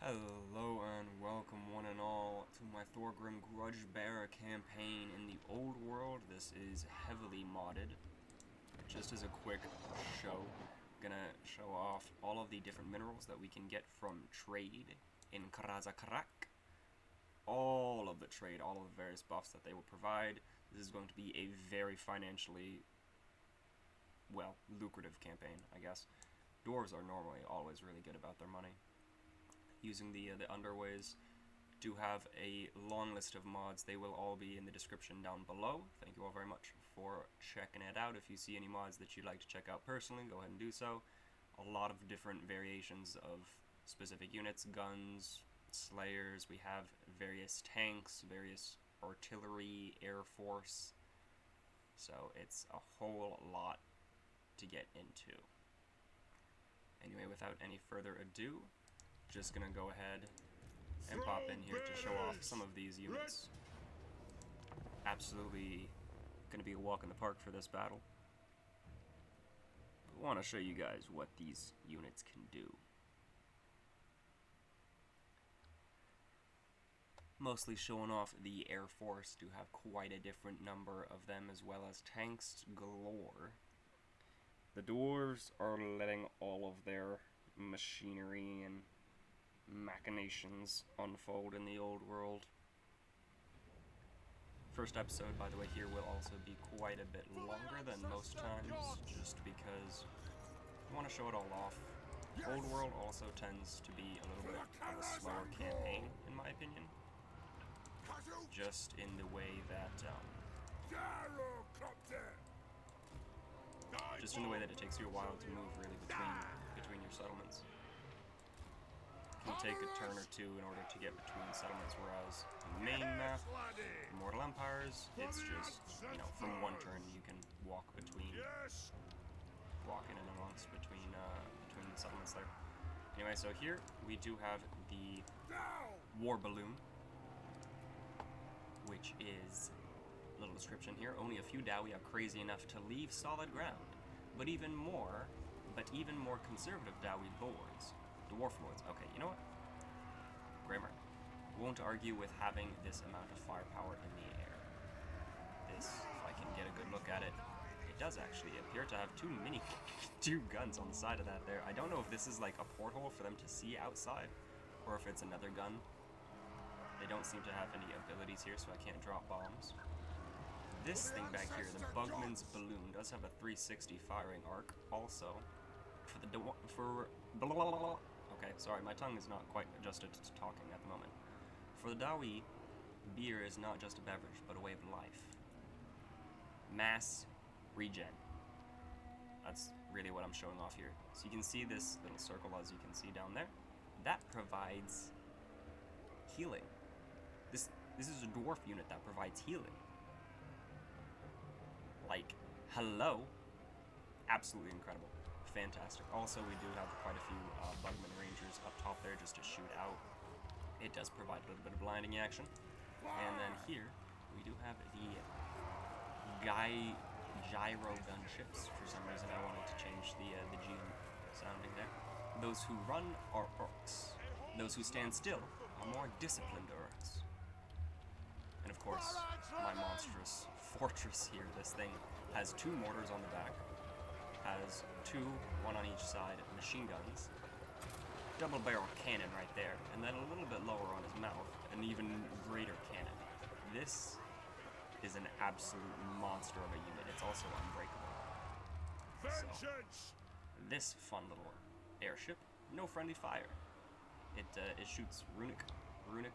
Hello and welcome one and all to my Thorgrim Grudge-Bearer campaign in the old world. This is heavily modded. Just as a quick show, gonna show off all of the different minerals that we can get from trade in Karaz Karak. All of the trade, all of the various buffs that they will provide. This is going to be a very financially, well, lucrative campaign, I guess. Dwarves are normally always really good about their money. Using the underways, do have a long list of mods. They will all be in the description down below. Thank you all very much for checking it out. If you see any mods that you'd like to check out personally, go ahead and do so. A lot of different variations of specific units, guns, slayers. We have various tanks, various artillery, air force. So it's a whole lot to get into. Anyway, without any further ado, just gonna go ahead and pop in here to show off some of these units. Absolutely gonna be a walk in the park for this battle. I want to show you guys what these units can do. Mostly showing off the Air Force, do have quite a different number of them, as well as tanks galore. The dwarves are letting all of their machinery and machinations unfold in the old world. First episode, by the way, here will also be quite a bit longer than most times, just because I want to show it all off. Old world also tends to be a little bit of a slower campaign, in my opinion. Just in the way that, it takes you a while to move really between your settlements. It can take a turn or two in order to get between settlements, whereas in the main map, Immortal Empires, it's just, from one turn you can walk in and amongst between the settlements there. Anyway, so here we do have the War Balloon, which is, little description here, only a few Dawi are crazy enough to leave solid ground, but even more conservative Dawi lords, Dwarf Lords. Okay, you know what? Grammar. Won't argue with having this amount of firepower in the air. This, if I can get a good look at it, it does actually appear to have two guns on the side of that there. I don't know if this is like a porthole for them to see outside, or if it's another gun. They don't seem to have any abilities here, so I can't drop bombs. This thing back here, the Bugman's Balloon, does have a 360 firing arc also. Okay, sorry, my tongue is not quite adjusted to talking at the moment. For the Dawi, beer is not just a beverage, but a way of life. Mass regen. That's really what I'm showing off here. So you can see this little circle, as you can see down there. That provides healing. This is a dwarf unit that provides healing. Like, hello. Absolutely incredible. Fantastic. Also, we do have quite a few Bugman Rangers up top there just to shoot out. It does provide a little bit of blinding action. And then here, we do have the gyro gunships. For some reason, I wanted to change the G sounding there. Those who run are orcs. Those who stand still are more disciplined orcs. And of course, my monstrous fortress here. This thing has two mortars on the back. Has one on each side, machine guns, double barrel cannon right there, and then a little bit lower on his mouth, an even greater cannon. This is an absolute monster of a unit. It's also unbreakable. So, this fun little airship, no friendly fire. It shoots runic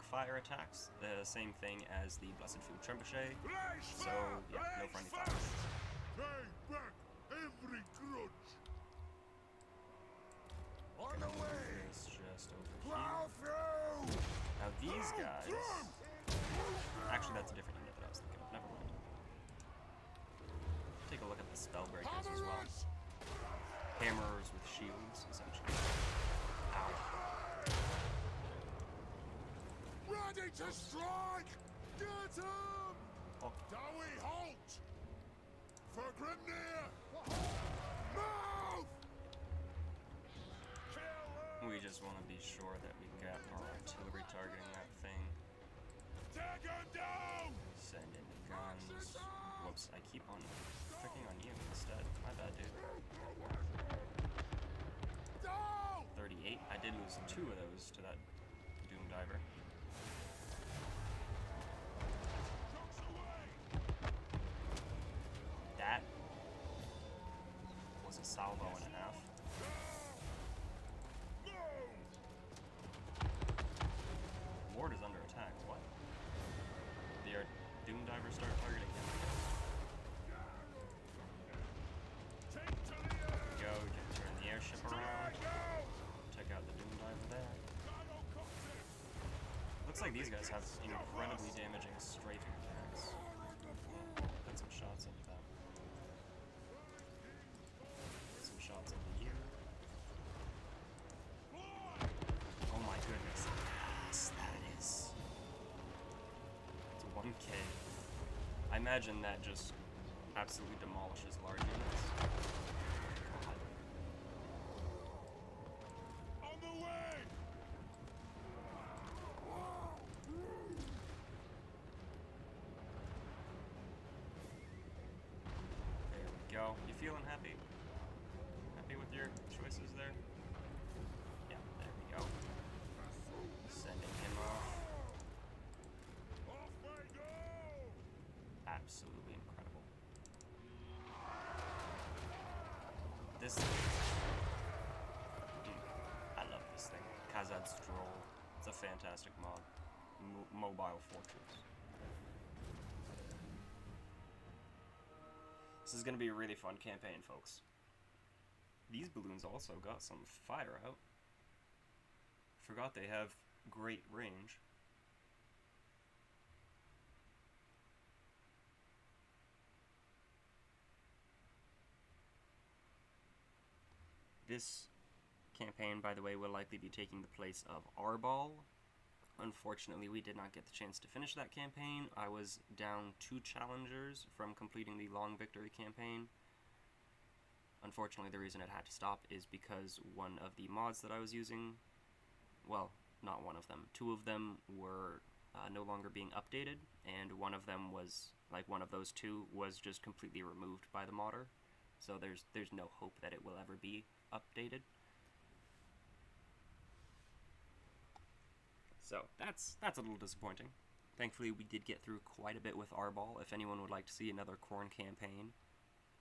fire attacks, the same thing as the Blessed Field Trebuchet. So yeah, no friendly fire. Every grudge. On the way. Just over here. Now these guys. Actually, that's a different unit that I was thinking of. Never mind. Take a look at the spellbreakers as well. Hammerers with shields, essentially. Ow. Ready to strike! Get him! Oh. Dawi, halt! Thorgrim near! Move! We just want to be sure that we got our artillery targeting that thing. Take him down! Send in the guns. Whoops, I keep on clicking on you instead. My bad, dude. Down! 38. I did lose 2 of those to that Doom Diver. Trucks away! That was a salvo and a half. No! Ward is under attack. What? The Doom Diver start targeting him. Take to the air! Go, turn the airship around. Check out the Doom Diver there. Looks like these guys have incredibly damaging strafing attacks. Put some shots into them. Put some shots into you. Oh my goodness. Yes, that is. It's a 1k. I imagine that just absolutely demolishes large units. God. On the way! There we go. You feeling happy? Happy with your choices there? Yeah, there we go. Sending him off. Off they go! Absolutely incredible. This dude, I love this thing. Karaz Anchor. It's a fantastic mod. Mobile fortress. This is gonna be a really fun campaign, folks. These balloons also got some fire out. Forgot they have great range. This campaign, by the way, will likely be taking the place of Arbol. Unfortunately, we did not get the chance to finish that campaign. I was down 2 challengers from completing the Long Victory campaign. Unfortunately, the reason it had to stop is because one of the mods that I was using, well, not one of them, 2 of them were no longer being updated, and one of them was, like, one of those 2 was just completely removed by the modder. So there's no hope that it will ever be updated. So that's a little disappointing. Thankfully, we did get through quite a bit with Arbol. If anyone would like to see another Khorne campaign,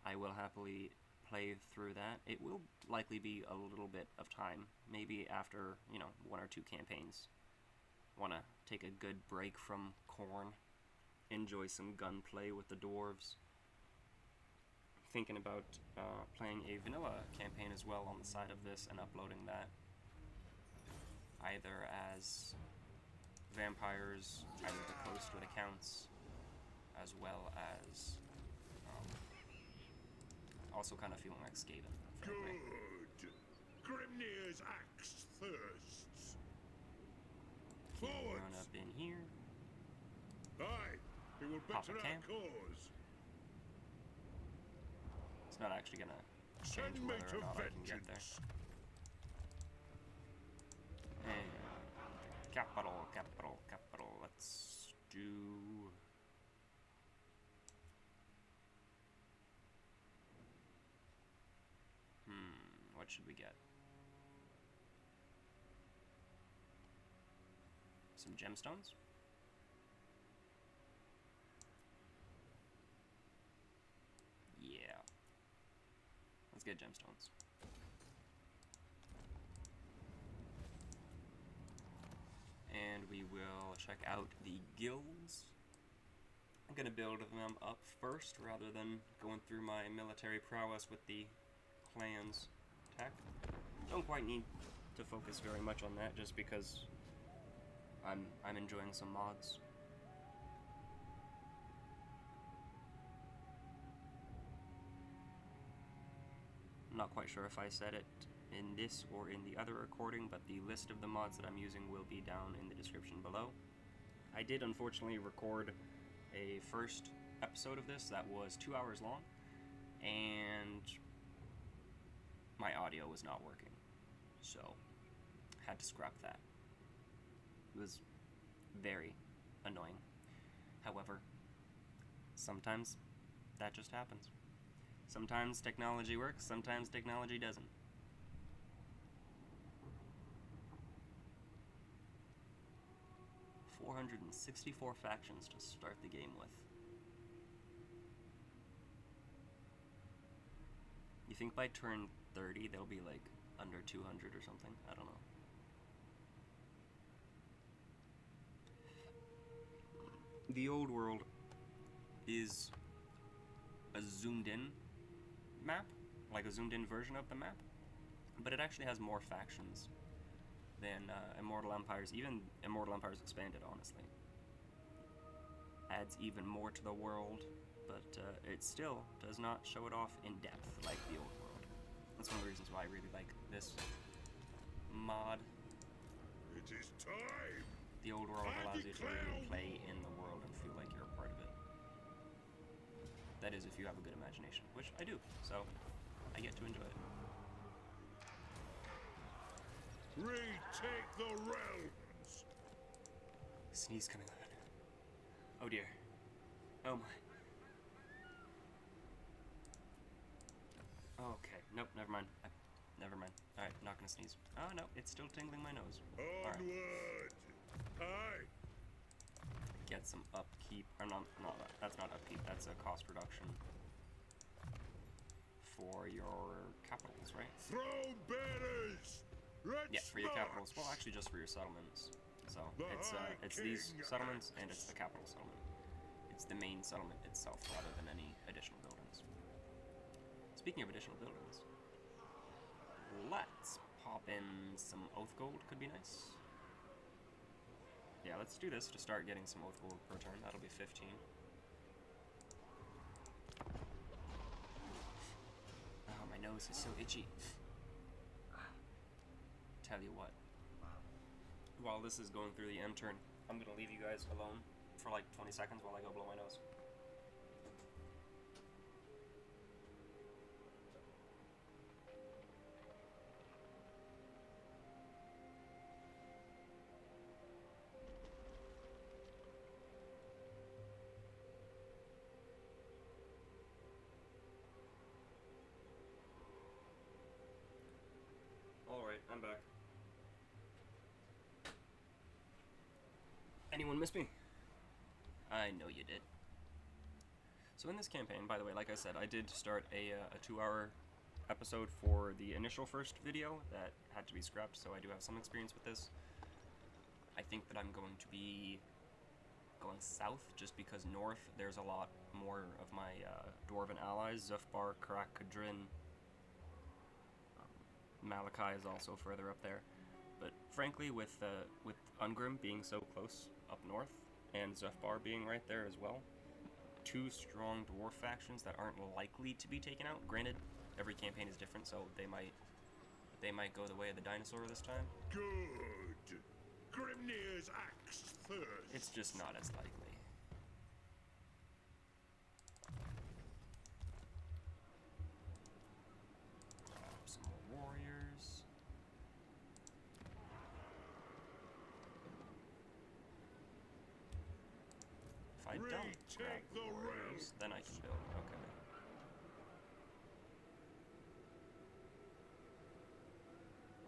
I will happily play through that. It will likely be a little bit of time, maybe after, 1 or 2 campaigns. Want to take a good break from Khorne, enjoy some gunplay with the dwarves. Thinking about playing a vanilla campaign as well on the side of this and uploading that, either as vampires, either the coast with accounts, as well as also kind of feeling like Skaven, frankly. Good! Grimnir's axe thirsts. Run Forwards! up in here. Aye, it will Pop a better our camp. cause. It's not actually gonna change Send me whether to or not I can get there. vengeance. And capital. Let's do. What should we get? Some gemstones? Yeah. Let's get gemstones. And we will check out the guilds. I'm gonna build them up first rather than going through my military prowess with the clans tech. Don't quite need to focus very much on that just because I'm enjoying some mods. I'm not quite sure if I said it in this or in the other recording, but the list of the mods that I'm using will be down in the description below. I did unfortunately record a first episode of this that was 2 hours long, and my audio was not working. So had to scrap that. It was very annoying. However, sometimes that just happens. Sometimes technology works, sometimes technology doesn't. $464 factions to start the game with. You think by turn 30 they'll be like under 200 or something? I don't know. The old world is a zoomed in map, like a zoomed in version of the map, but it actually has more factions than Immortal Empires. Even Immortal Empires Expanded, honestly. Adds even more to the world, but it still does not show it off in depth like the old world. That's one of the reasons why I really like this mod. It is time. The old world allows you to really play in the world and feel like you're a part of it. That is, if you have a good imagination, which I do, so I get to enjoy it. Retake the realms. Sneeze coming on. Oh dear. Oh my. Okay, nope, never mind. Never mind. Alright, not gonna sneeze. Oh no, it's still tingling my nose. Alright. Onward. Aye. Get some upkeep. Or not, that's not upkeep, that's a cost reduction for your capitals, right? Throne bearers. Let's Yeah, for your march. capitals. Well, actually just for your settlements. So, The it's High these King settlements and it's asks. the capital settlement. It's the main settlement itself rather than any additional buildings. Speaking of additional buildings, let's pop in some oath gold, could be nice. Yeah, let's do this to start getting some oath gold per turn. That'll be 15. Oh, my nose is so itchy. Tell you what, while this is going through the end turn, I'm gonna leave you guys alone for like 20 seconds while I go blow my nose. Alright, I'm back. Anyone miss me? I know you did. So in this campaign, by the way, like I said, I did start a 2-hour episode for the initial first video that had to be scrapped, so I do have some experience with this. I think that I'm going to be going south, just because north there's a lot more of my dwarven allies. Zufbar, Karak, Kadrin, Malachi is also further up there. But frankly, with Ungrim being so close up north, and Zufbar being right there as well, two strong dwarf factions that aren't likely to be taken out. Granted, every campaign is different, so they might go the way of the dinosaur this time. Good. Grimnir's axe thirst. It's just not as likely. Some more warriors. If I don't grab the warriors, then I can build. Okay.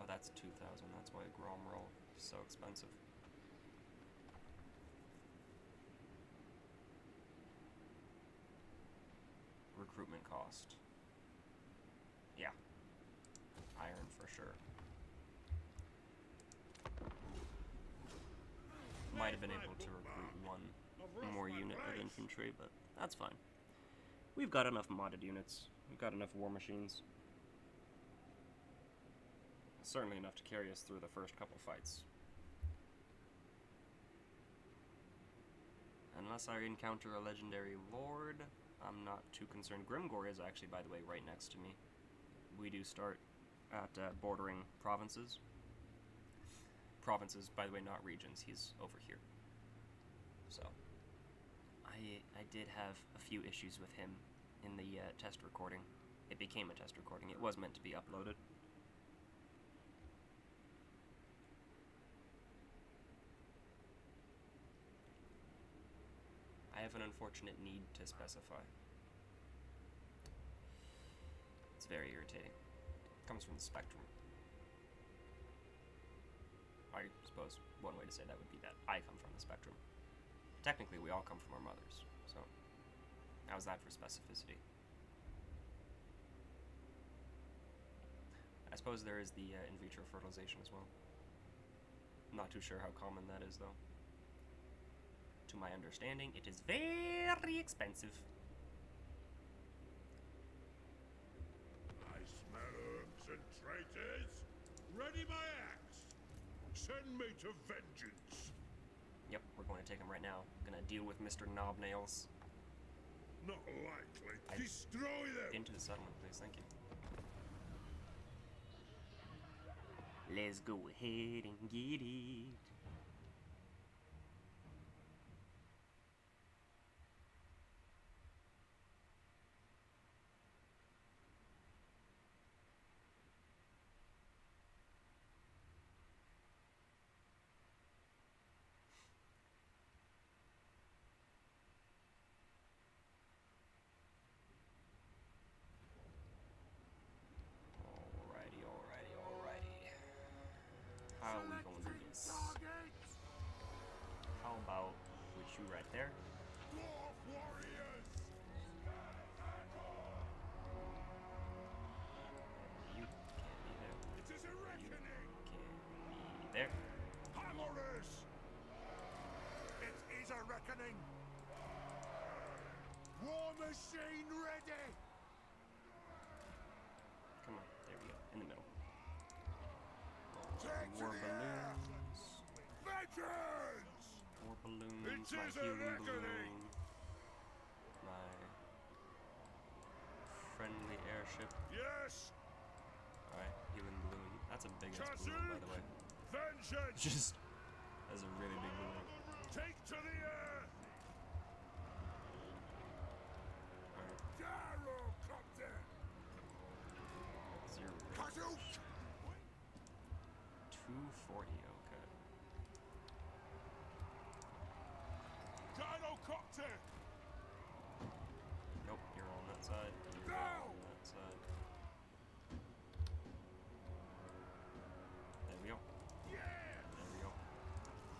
Oh, that's 2,000. That's why Grom roll is so expensive. Recruitment cost. Yeah. Iron for sure. Might have been able to recruit one more unit of infantry, but that's fine. We've got enough modded units. We've got enough war machines. Certainly enough to carry us through the first couple fights. Unless I encounter a legendary lord, I'm not too concerned. Grimgor is actually, by the way, right next to me. We do start at bordering provinces. Provinces, by the way, not regions. He's over here. So, I did have a few issues with him in the test recording. It became a test recording. It was meant to be uploaded. have an unfortunate need to specify. It's very irritating. It comes from the spectrum. I suppose one way to say that would be that I come from the spectrum. Technically, we all come from our mothers, so how's that for specificity? I suppose there is the in vitro fertilization as well. Not too sure how common that is, though. To my understanding, it is very expensive. I smell herbs and traitors. Ready my axe. Send me to vengeance. Yep, we're going to take him right now. Gonna deal with Mr. Knobnails. Not likely. Destroy them. Into the settlement, please. Thank you. Let's go ahead and get it. Alrighty. How are we gonna do this? How about with you right there? Dwarf warriors. You can't be there. It is a reckoning. Can't be there. Hammerers. It is a reckoning. War machine ready. Come on, there we go. In the middle. Take to More the air. balloons. Vengeance. More balloons. It My is a healing reckoning. balloon. My friendly airship. Yes. Alright, healing balloon. That's a big ass balloon, by the way. Vengeance. Just that's a really big balloon. Take to the air. Alright, Gyrocopter. zero. Kazook. 240, okay. Gyrocopter. Nope, you're on that side. You're Now. on that side. There we go. Yeah. There we go.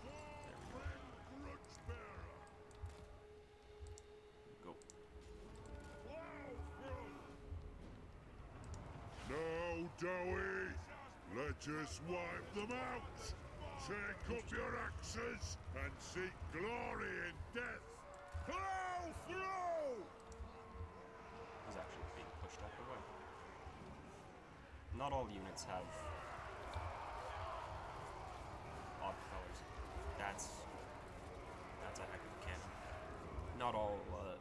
Thorgrim grudge bearer. Go. Plow through. No, Dowie. Let us wipe them out. Take up your axes and seek glory in death. Plow through. He's actually being pushed out the way. Not all units have odd colors. That's a heck of a cannon. Not all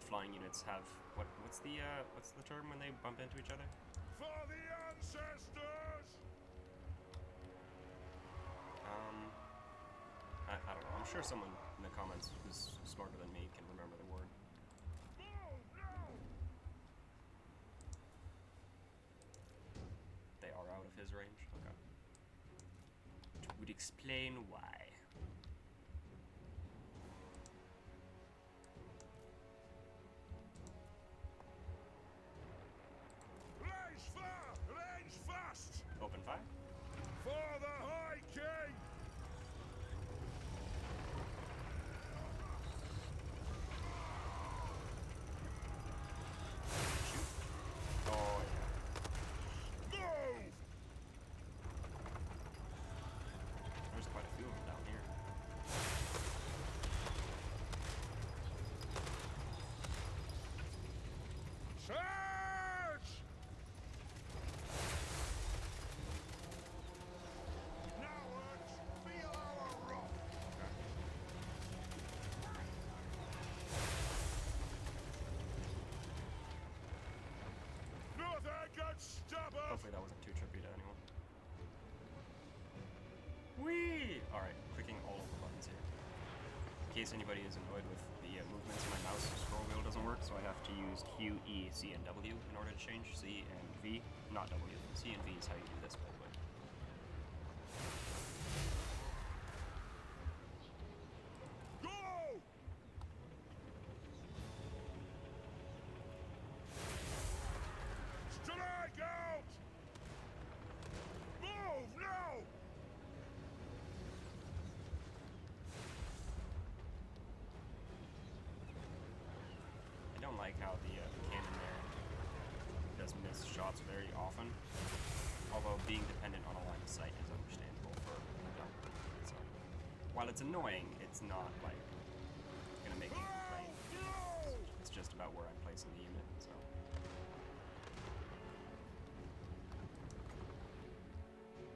flying units have what's the term when they bump into each other? For the ancestors. I don't know. I'm sure someone in the comments who's smarter than me can remember the word. Move now. They are out of his range? Okay. Which would explain why. Range fast. Open fire? For the High King. Shoot. Oh, yeah. Move. There's quite a few of them down here. Charge. Cowards, feel our wrath. Nothing can stop us. Hopefully that wasn't too trippy to anyone. Whee! Alright, clicking all of the buttons here. In case anybody is annoyed with the movements, my mouse scroll wheel doesn't work, so I have to use Q, E, C, and W in order to change C and V. Not W. C and V is how you do this, by the way. Go! like how the cannon there does miss shots very often. Although being dependent on a line of sight is understandable for a dump. So, while it's annoying, it's not like gonna make me complain. It's just about where I'm placing the unit. So,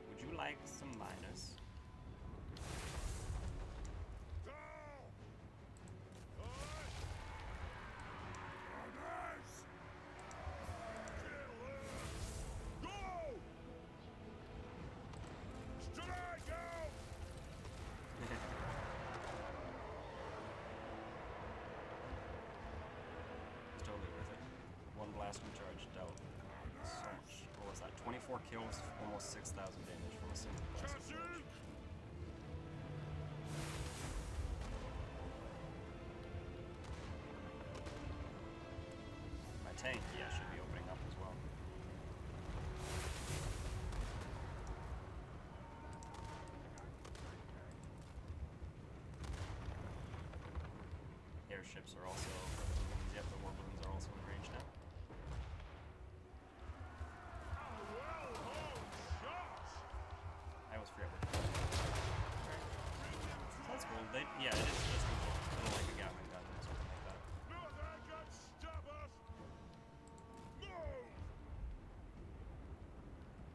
would you like some minus? Blasting charge dealt so much. What was that? 24 kills, almost 6,000 damage from a single blasting charge. My tank, yeah, should be opening up as well. Airships are also, yep, the war balloons are also in range now. I always forget what so that's cool. Yeah, it is just a little like a Gatling gun or something like that.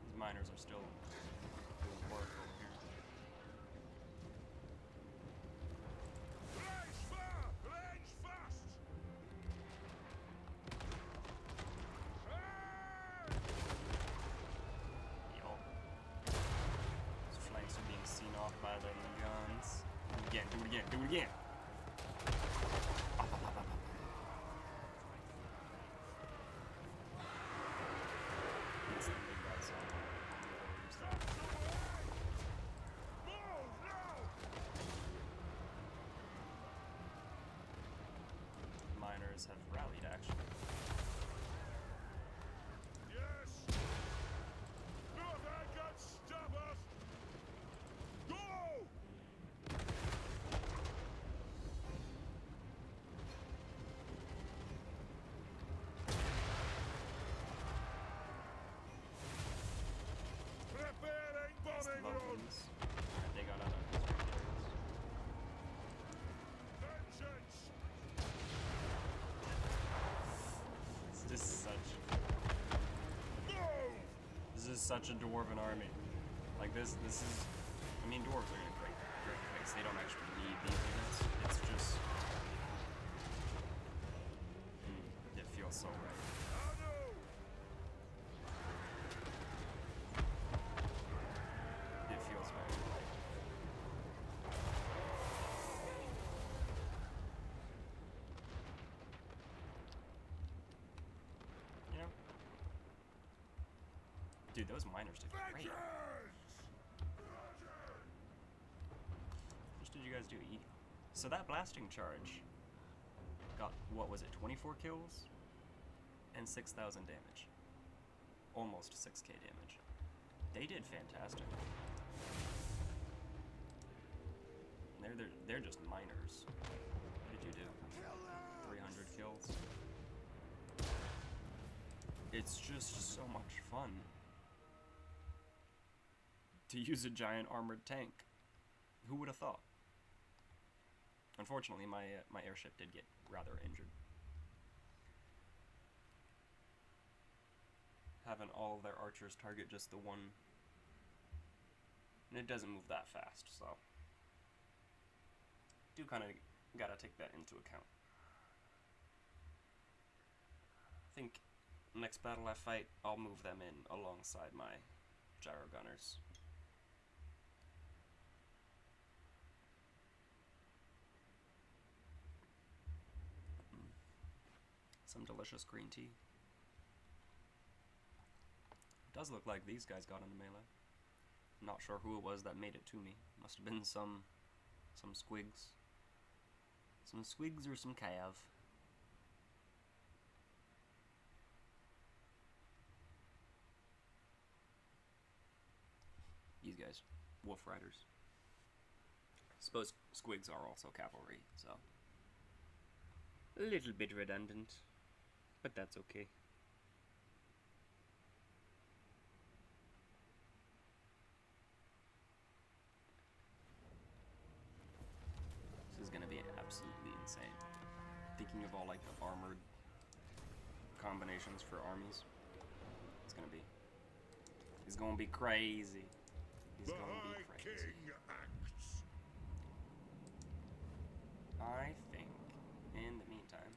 These miners are still doing work over here. Seen off by the guns. Do it again, do it again. Miners have rallied actually. They got out of his This is such a dwarven army. Like this is, I mean, dwarves are in a great place. They don't actually need these units. It's just, it feels so right. It feels very right. You know? Dude, those miners did great. What did you guys do? So that blasting charge got, what was it, 24 kills? And 6,000 damage. Almost 6k damage. They did fantastic. They're just miners. What did you do? 300 kills. It's just so much fun to use a giant armored tank. Who would have thought? Unfortunately, my airship did get rather injured. Having all of their archers target just the one, and it doesn't move that fast, so do kind of gotta take that into account. I think next battle I fight, I'll move them in alongside my gyro gunners. Some delicious green tea. It does look like these guys got into melee. Not sure who it was that made it to me. Must have been some squigs. Some squigs or some cav. These guys, wolf riders. Suppose squigs are also cavalry, so a little bit redundant. But that's okay. This is gonna be absolutely insane. Thinking of all like the armored combinations for armies. It's gonna be crazy. He's gonna be crazy. King acts. I think, in the meantime,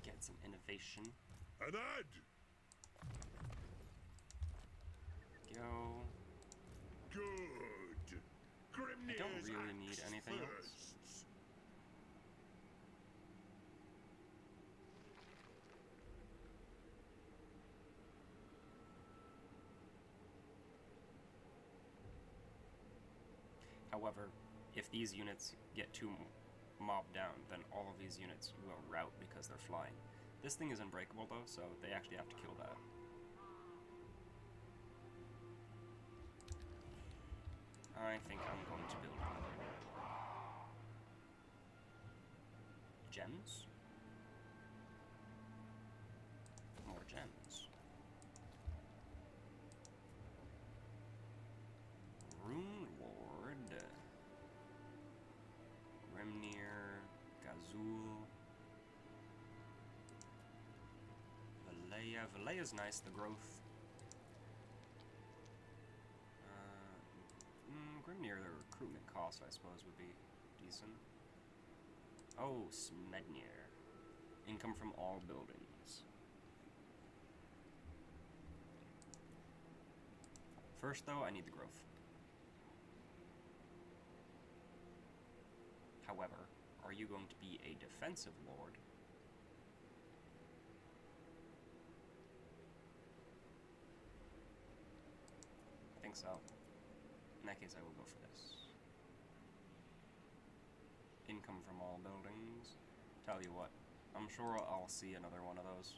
get some innovation. An ad. Go. Good. I don't really need anything else. However, if these units get too mobbed down, then all of these units will rout because they're flying. This thing is unbreakable though, so they actually have to kill that. I think I'm going to build gems. More gems. Rune Lord. Grimnir. Gazul. Valleya. Valleya's nice, the growth. Grimnir, the recruitment cost, I suppose, would be decent. Oh, Smednir. Income from all buildings. First, though, I need the growth. However, are you going to be a defensive lord? I think so. In that case, I will go for this. Income from all buildings. Tell you what, I'm sure I'll see another one of those.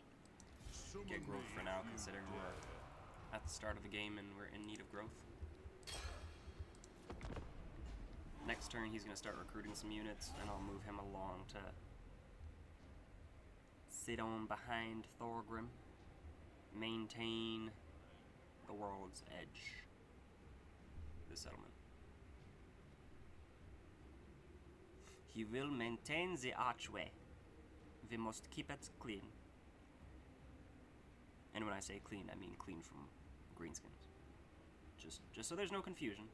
Get growth for now, considering we're at the start of the game and we're in need of growth. Next turn, he's going to start recruiting some units, and I'll move him along to sit on behind Thorgrim. Maintain the world's edge. The settlement. He will maintain the archway. We must keep it clean. And when I say clean, I mean clean from greenskins. Just so there's no confusion.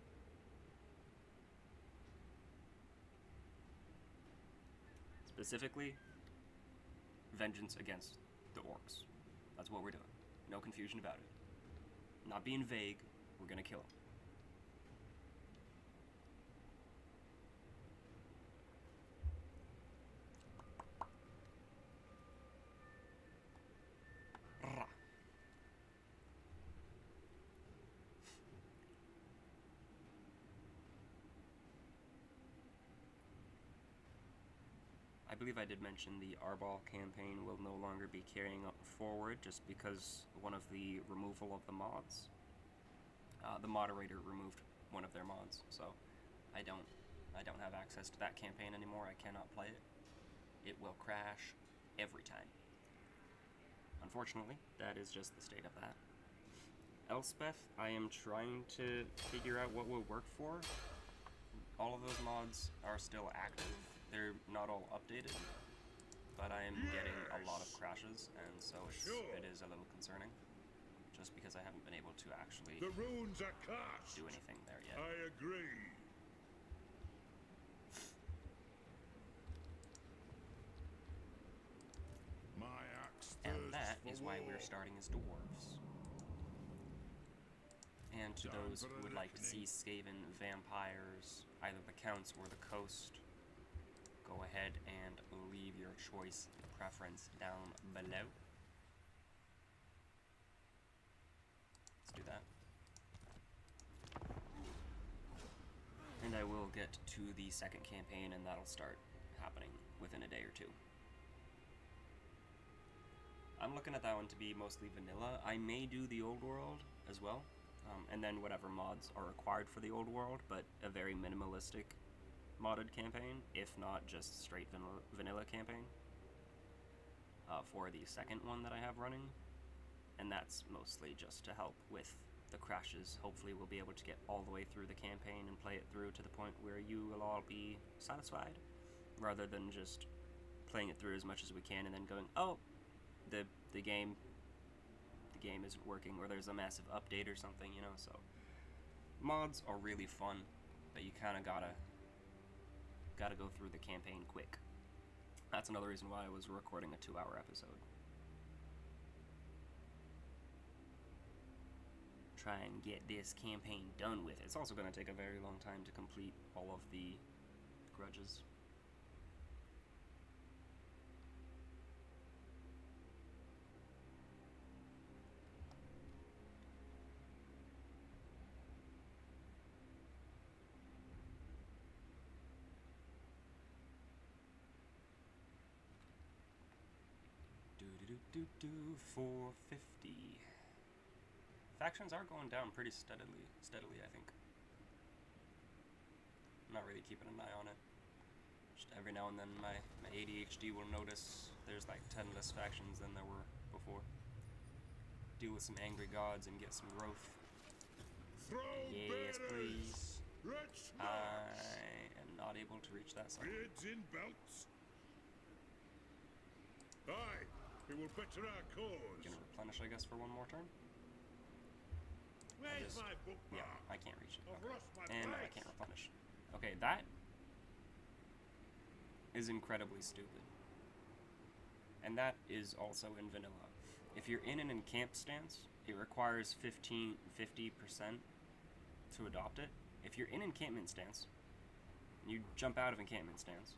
Specifically, vengeance against the orcs. That's what we're doing. No confusion about it. Not being vague, we're gonna kill them. I believe I did mention the Arbol campaign will no longer be carrying up forward just because one of the removal of the mods. The moderator removed one of their mods, so I don't have access to that campaign anymore. I cannot play it. It will crash every time. Unfortunately, that is just the state of that. Elspeth, I am trying to figure out what will work for. All of those mods are still active. They're not all updated, but I am getting a lot of crashes, and so it is a little concerning, just because I haven't been able to actually The runes are cast. do anything there yet. I agree. My axe And that thirsts is for why war. we're starting as dwarves. And to those who would like to see Skaven vampires, either the counts or the coast, go ahead and leave your choice preference down below. Let's do that. And I will get to the second campaign, and that'll start happening within a day or two. I'm looking at that one to be mostly vanilla. I may do the old world as well, And then whatever mods are required for the old world, but a very minimalistic modded campaign, if not just straight vanilla campaign, for the second one that I have running. And that's mostly just to help with the crashes. Hopefully we'll be able to get all the way through the campaign and play it through to the point where you will all be satisfied, rather than just playing it through as much as we can and then going, oh, the game isn't working, or there's a massive update or something, you know. So mods are really fun, but you kind of gotta go through the campaign quick. That's another reason why I was recording a 2-hour episode. Try and get this campaign done with. It's also going to take a very long time to complete all of the grudges. Do 450. Factions are going down pretty steadily, I think. I'm not really keeping an eye on it. Just every now and then my ADHD will notice there's like 10 less factions than there were before. Deal with some angry gods and get some growth. Yes, please. I am not able to reach that side. Beards in belts. Aye, it will better our cause. Gonna replenish, I guess, for one more turn. Where's my bookmark? Yeah, I can't reach it. I've Okay. lost my And I place. can't replenish. Okay, that is incredibly stupid. And that is also in vanilla. If you're in an encamp stance, it requires 50% to adopt it. If you're in encampment stance, you jump out of encampment stance.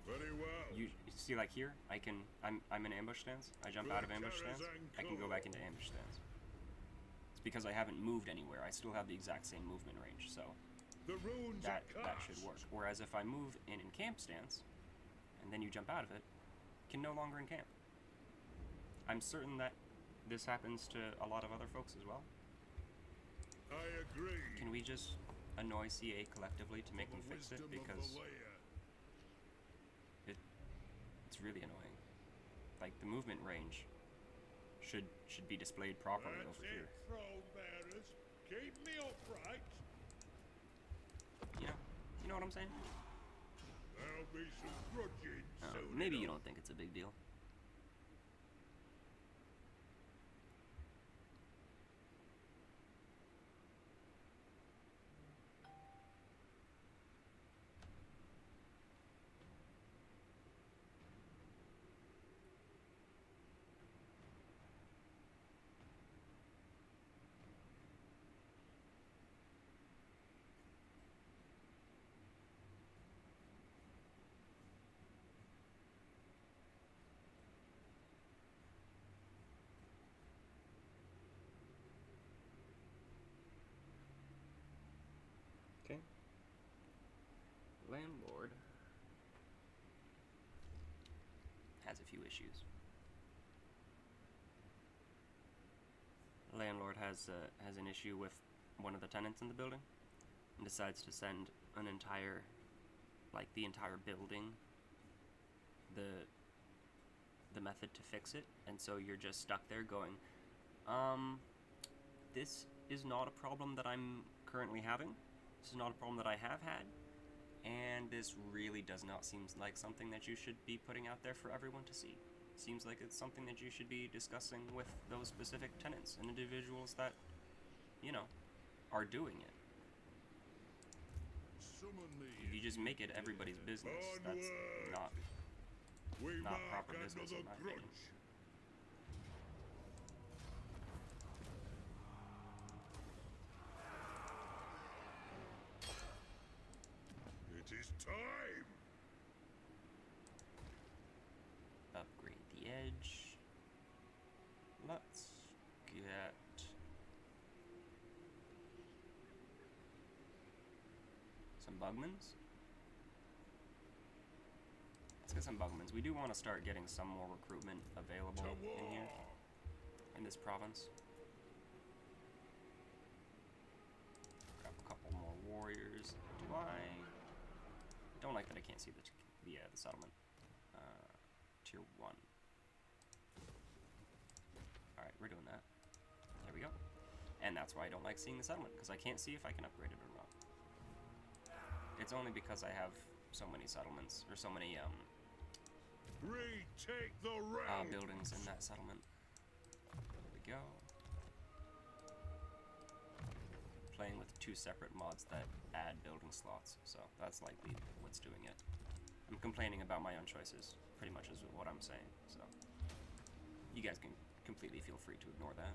Very well. You see, like here, I'm in ambush stance. I jump out of ambush stance. I can go back into ambush stance. It's because I haven't moved anywhere. I still have the exact same movement range, so The runes that are should cast. work. Whereas if I move in encamp stance, and then you jump out of it, you can no longer encamp. I'm certain that this happens to a lot of other folks as well. I agree. Can we just annoy CA collectively to make For them the fix it? wisdom of the Because layer. it's really annoying. Like, the movement range should be displayed properly That's over it, here. throne bearers. Keep me upright. You know what I'm saying? There'll be some grudging soon. Maybe you enough. don't think it's a big deal. Okay. Landlord has a few issues. Landlord has an issue with one of the tenants in the building, and decides to send an entire, like the entire building, the method to fix it, and so you're just stuck there going, this is not a problem that I'm currently having. This is not a problem that I have had, and this really does not seem like something that you should be putting out there for everyone to see. Seems like it's something that you should be discussing with those specific tenants and individuals that, are doing it. Summon me. If you just make it everybody's business, that's not We not mark proper business in another my opinion. grudge. It is time. Upgrade the edge. Let's get some bugmans. Let's get some bugmans. We do want to start getting some more recruitment available To in here, war. in this province. warriors. Do I don't like that I can't see the settlement. Tier 1. Alright, we're doing that. There we go. And that's why I don't like seeing the settlement, because I can't see if I can upgrade it or not. It's only because I have so many settlements, or so many Retake the round. buildings in that settlement. There we go. Playing with 2 separate mods that add building slots, so that's likely what's doing it. I'm complaining about my own choices, pretty much is what I'm saying, so you guys can completely feel free to ignore that.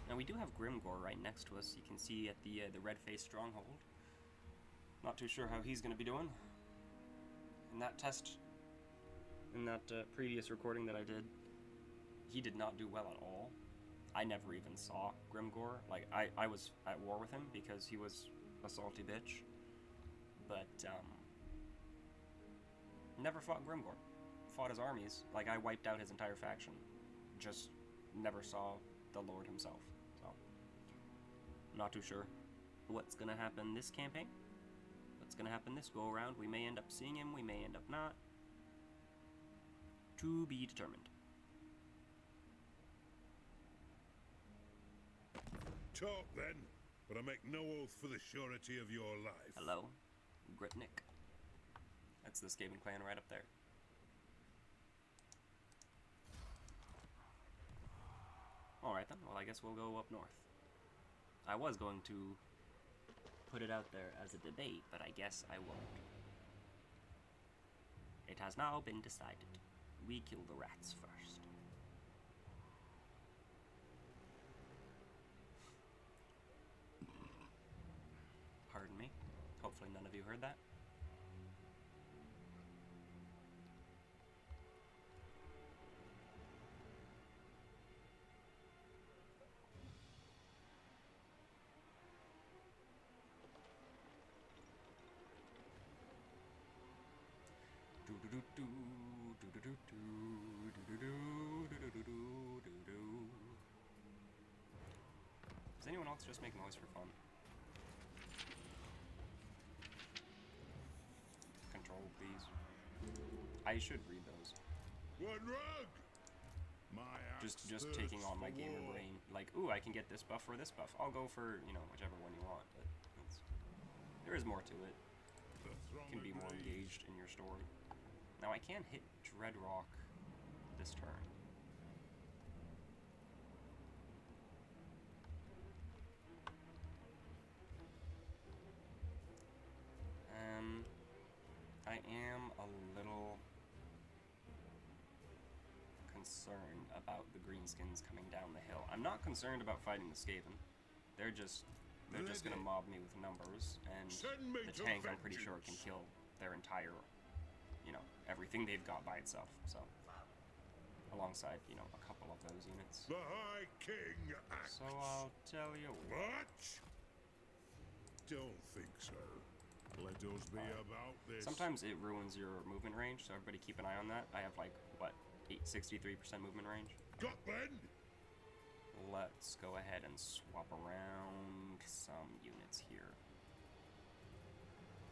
Now we do have Grimgor right next to us. You can see at the red-faced stronghold. Not too sure how he's going to be doing. In that previous recording that I did, he did not do well at all. I never even saw Grimgor. Like, I was at war with him because he was a salty bitch. But, never fought Grimgor. Fought his armies. Like, I wiped out his entire faction. Just never saw the Lord himself. So, not too sure what's gonna happen this campaign. What's gonna happen this go around. We may end up seeing him, we may end up not. To be determined. Talk then, but I make no oath for the surety of your life. Hello, Gritnik. That's the Skaven clan right up there. Alright then, well I guess we'll go up north. I was going to put it out there as a debate, but I guess I won't. It has now been decided. We kill the rats first. Pardon me. Hopefully none of you heard that. Does anyone else just make noise for fun? Control, please. I should read those. One rug. My Just taking on my gamer brain. Like, ooh, I can get this buff or this buff. I'll go for, you know, whichever one you want. But there is more to it. You can be more engaged in your story. Now I can hit Dreadrock this turn. I am a little concerned about the greenskins coming down the hill. I'm not concerned about fighting the Skaven. They're just gonna mob me with numbers, and the tank I'm pretty sure can kill their entire, you know, everything they've got by itself. So, alongside, you know, a couple of those units. The High King acts. So I'll tell you what? Don't think so. Let us be about this. Sometimes it ruins your movement range, so everybody keep an eye on that. I have like, what, 63% movement range? Got then? Let's go ahead and swap around some units here.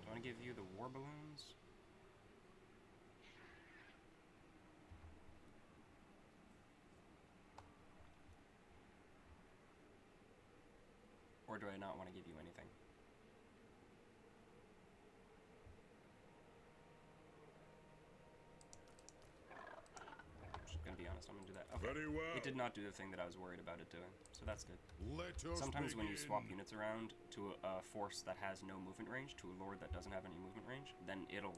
Do I want to give you the war balloons? Or do I not want to give you anything? Just gonna be honest, I'm gonna do that. Okay. Very well. It did not do the thing that I was worried about it doing, so that's good. Let us Sometimes when you begin. swap units around to a force that has no movement range to a lord that doesn't have any movement range, then it'll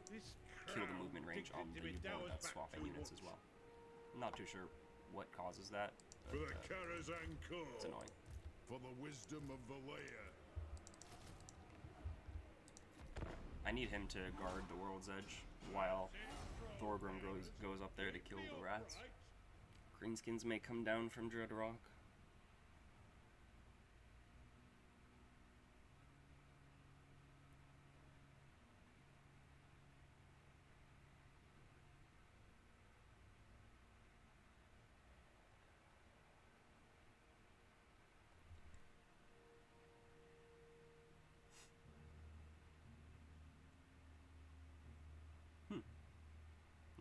kill the movement range on the lord that's swapping units as well. I'm not too sure what causes that, For but the Karaz Anchor. it's annoying. For the wisdom of the layer. I need him to guard the world's edge while Thorgrim goes up there to kill the rats. Greenskins may come down from Dreadrock.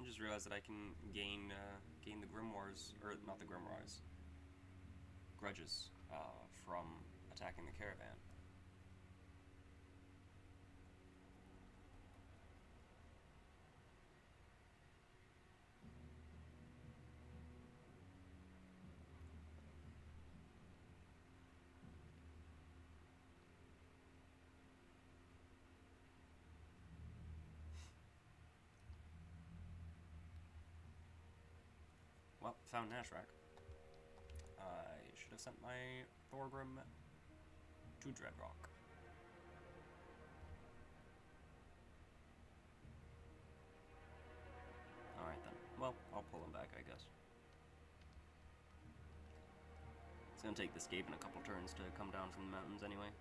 just realized that I can gain the grimoires, or not the grimoires, grudges from attacking the caravan. Well, found Nashrak. I should have sent my Thorgrim to Dreadrock. Alright then. Well, I'll pull him back, I guess. It's gonna take this Skaven a couple turns to come down from the mountains anyway.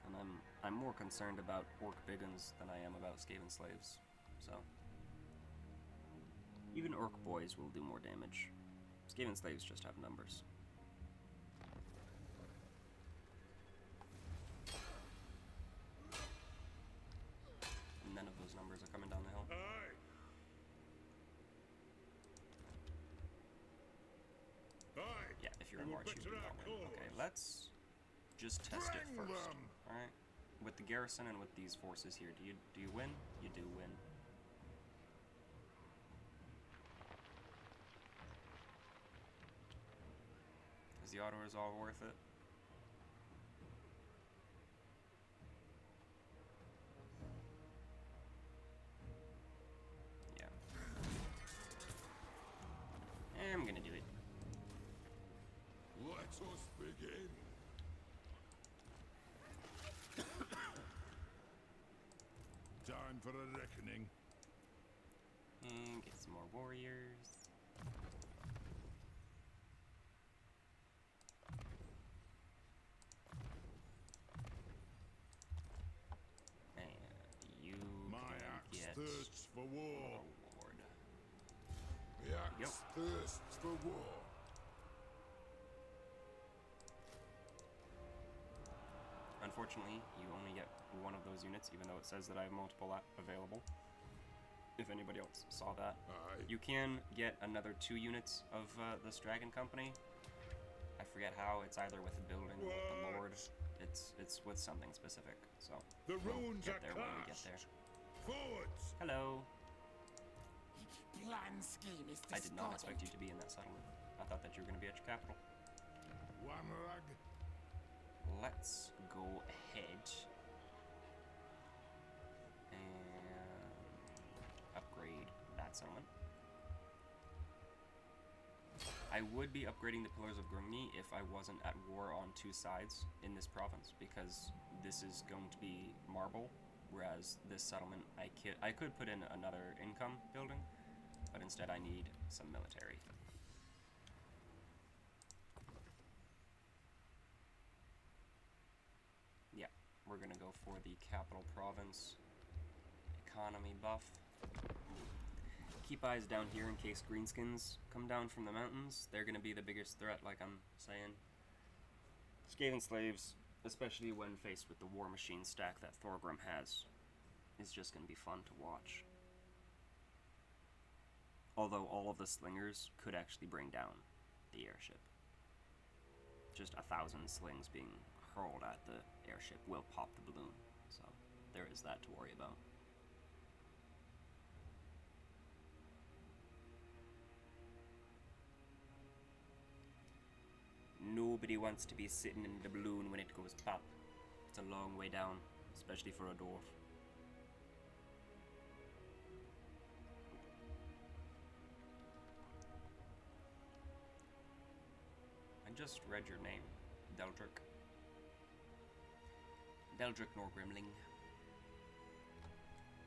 And I'm more concerned about Orc Biggins than I am about Skaven slaves, so... Even Orc boys will do more damage. Skaven slaves just have numbers. None of those numbers are coming down the hill. Yeah, if you're a march, you do not win. Okay, let's just test it first. Alright? With the garrison and with these forces here, do you win? You do win. Is the auto resolve worth it? Yeah. I'm gonna do it. Let us begin. Time for a reckoning. And get some more warriors. Thirsts for war. Oh, Lord. The axe thirsts for war. Unfortunately, you only get one of those units, even though it says that I have multiple available. If anybody else saw that. You can get another 2 units of this Dragon Company. I forget how. It's either with a building or with the Lord. It's with something specific. So the we'll runes get are there when we get there. Forwards. Hello. Plan scheme is I did not expect you to be in that settlement. I thought that you were going to be at your capital. One rag. Let's go ahead and upgrade that settlement. I would be upgrading the Pillars of Grimney if I wasn't at war on 2 sides in this province, because this is going to be marble. Whereas this settlement, I could put in another income building, but instead I need some military. Yeah, we're gonna go for the capital province. Economy buff. Keep eyes down here in case greenskins come down from the mountains. They're gonna be the biggest threat, like I'm saying. Skaven slaves, especially when faced with the war machine stack that Thorgrim has, is just going to be fun to watch. Although all of the slingers could actually bring down the airship. Just 1,000 slings being hurled at the airship will pop the balloon, so there is that to worry about. Nobody wants to be sitting in the balloon when it goes pop. It's a long way down, especially for a dwarf. I just read your name, Deldrick. Deldrick Norgrimling.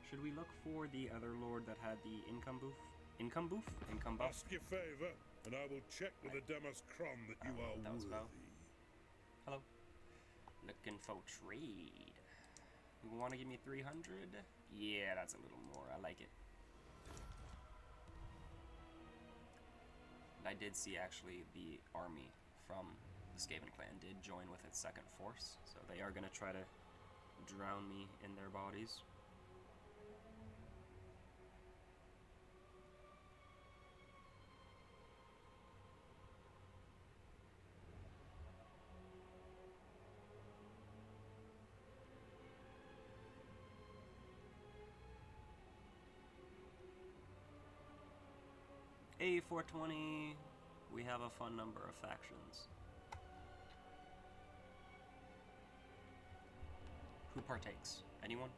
Should we look for the other lord that had the income boof? Income boof? Income buff? Ask your favour, and I will check with the Demas Crom that you are that was worthy. about. Hello. Looking for trade. You want to give me 300? Yeah, that's a little more. I like it. I did see actually the army from the Skaven clan did join with its second force, so they are going to try to drown me in their bodies. A420, we have a fun number of factions. Who partakes? Anyone?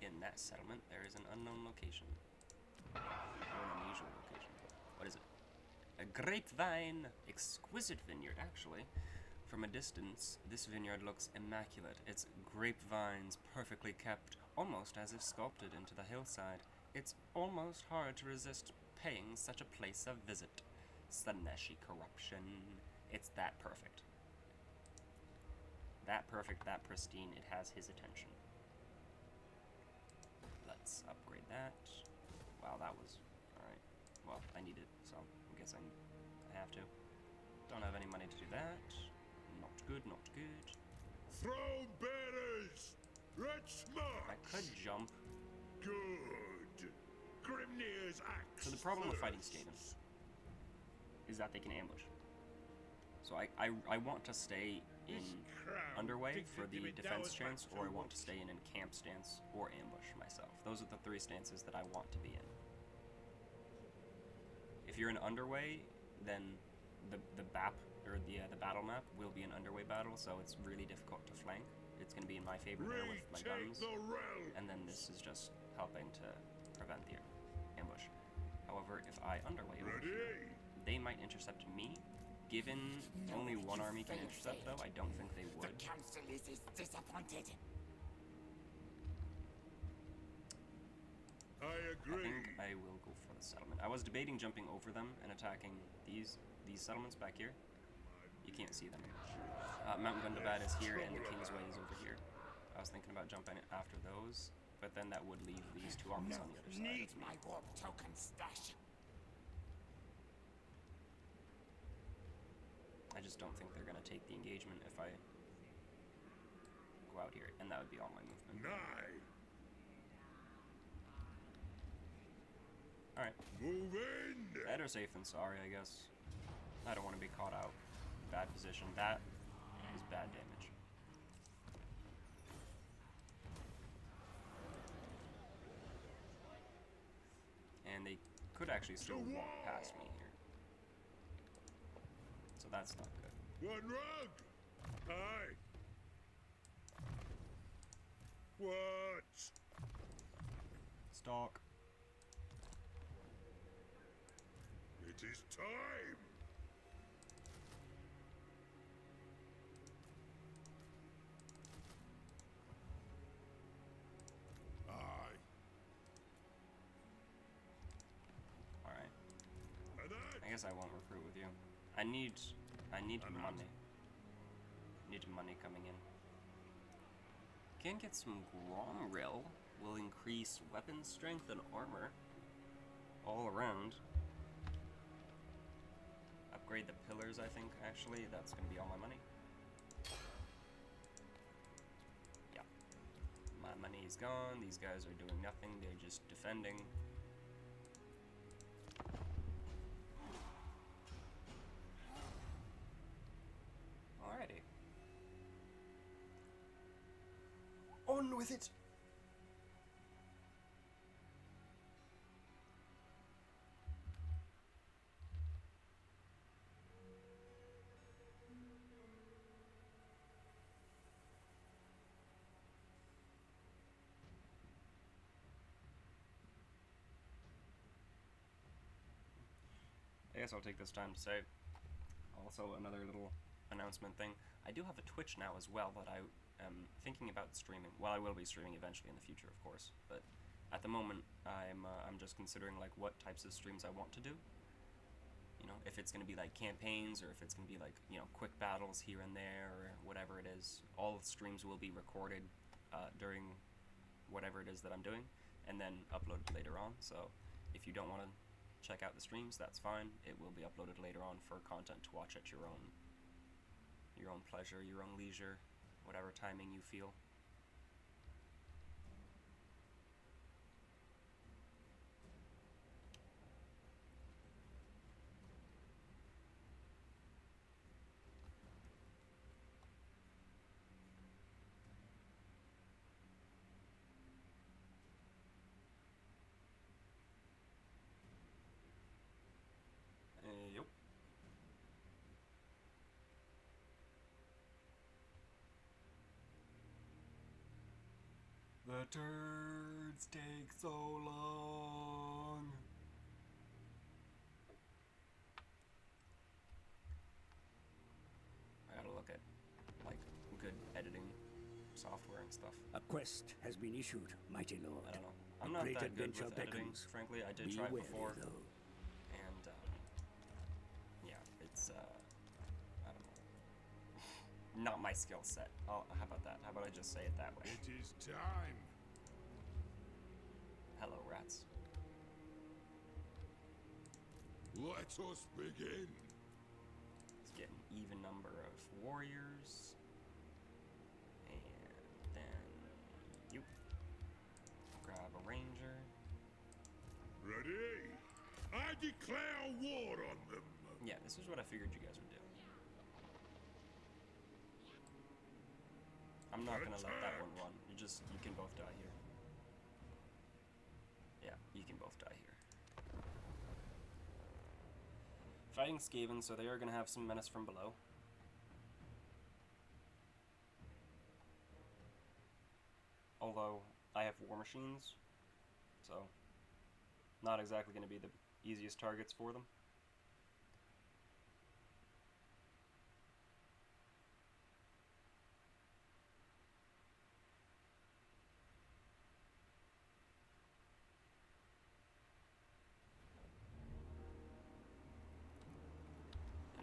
In that settlement, there is an unknown location. Or an unusual location. What is it? A grapevine! Exquisite vineyard, actually. From a distance, this vineyard looks immaculate. Its grapevines perfectly kept, almost as if sculpted into the hillside. It's almost hard to resist paying such a place a visit. Slaneshi corruption. It's that perfect. That perfect, that pristine, it has his attention. Let's upgrade that. Wow, that was... alright. Well, I need it, so I guess I have to. Don't have any money to do that. Not good, not good. Throne bearers! Red smoke! I could jump. Good. Grimnir's axe. So the problem with fighting Skaven is that they can ambush. So I want to stay in underway for the defense chance, or I want to stay in camp stance or ambush myself. Those are the three stances that I want to be in. If you're in underway, then the battle map will be an underway battle, so it's really difficult to flank. It's going to be in my favor there with my guns, and then this is just helping to prevent the ambush. However, if I underway over here, they might intercept me. Given only one army can intercept, though, I don't think they would. The council is disappointed. I agree. I think I will go for the settlement. I was debating jumping over them and attacking these settlements back here. You can't see them. Mount Gundabad is here, and the Kingsway is over here. I was thinking about jumping after those, but then that would leave these two armies on the other side. Need my warp token stash. I just don't think they're going to take the engagement if I go out here, and that would be all my movement. Nigh. Alright. Move in. Better safe than sorry, I guess. I don't want to be caught out. Bad position. That is bad damage. And they could actually still walk past me here. So that's not good. One rug. Aye. What? Stalk. It is time. Aye. Alright. And that. I guess I won't recruit with you. I need money. Need money coming in. Can get some Gromrill. Will increase weapon strength and armor all around. Upgrade the pillars, I think, actually. That's going to be all my money. Yeah. My money is gone. These guys are doing nothing. They're just defending. Alrighty. On with it! I guess I'll take this time to say, also another little announcement thing. I do have a Twitch now as well that I am thinking about streaming. Well, I will be streaming eventually in the future, of course, but at the moment I'm just considering like what types of streams I want to do. You know, if it's going to be like campaigns, or if it's going to be like, you know, quick battles here and there, or whatever it is. All streams will be recorded during whatever it is that I'm doing, and then uploaded later on. So if you don't want to check out the streams, that's fine. It will be uploaded later on for content to watch at your own pleasure, your own leisure, whatever timing you feel. The turds take so long. I gotta look at, like, good editing software and stuff. A quest has been issued, mighty lord. I don't know. A I'm not great that good adventure with editing, beckons. frankly. I did Be try it wary, before. though. And, yeah, it's, I don't know. Not my skill set. Oh, how about that? How about I just say it that way? It is time. Hello, rats. Let us begin. Let's get an even number of warriors. And then you. Grab a ranger. Ready? I declare war on them. Yeah, this is what I figured you guys would do. I'm not gonna let that one run. You can both die here. Yeah, you can both die here. Fighting Skaven, so they are gonna have some menace from below. Although, I have war machines, so not exactly gonna be the easiest targets for them.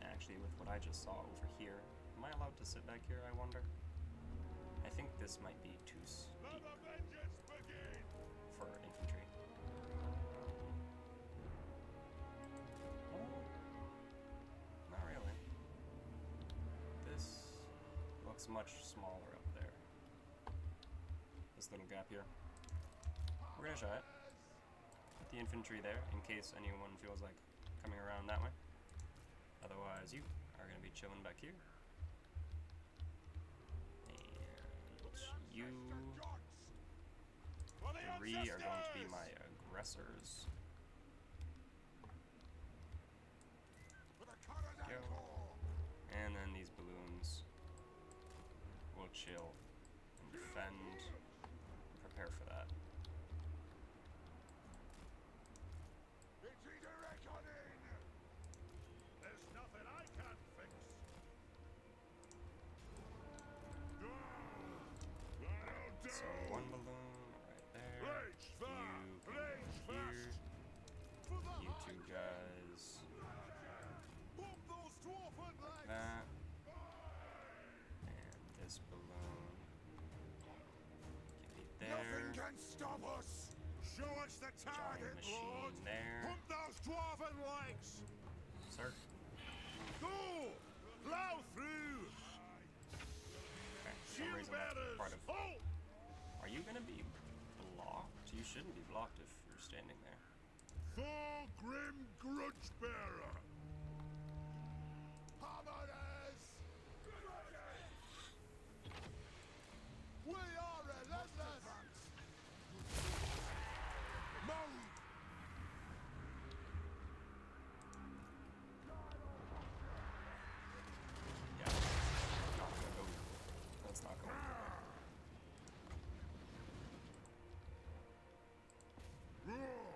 Actually, with what I just saw over here, am I allowed to sit back here, I wonder? I think this might be too steep Let the vengeance begin. for infantry. Well, not really. This looks much smaller up there. This little gap here. We're gonna try it. Put the infantry there, in case anyone feels like coming around that way. Otherwise, you are going to be chilling back here. And you three are going to be my aggressors. For the Karaz Go. Anchor. And then these balloons will chill and defend. Prepare for that. It's a reckoning. There's nothing I can't fix. That'll do. So one balloon right there. Rage fire. You can Rage go here. fast. For the You two guys Pump those dwarven like legs. that. And this balloon can be Nothing there. can stop us. Show us the target, Giant Lord. machine there. Pump those dwarven legs. Sir. Go. Plow through. Okay. For some Shield reason that's bearers. part of. Halt. Are you gonna be blocked? You shouldn't be blocked if you're standing there. Thorgrim Grudgebearer. Harmoners. We are relentless. Move. Yeah. Not gonna go. That's not going anywhere. Roar.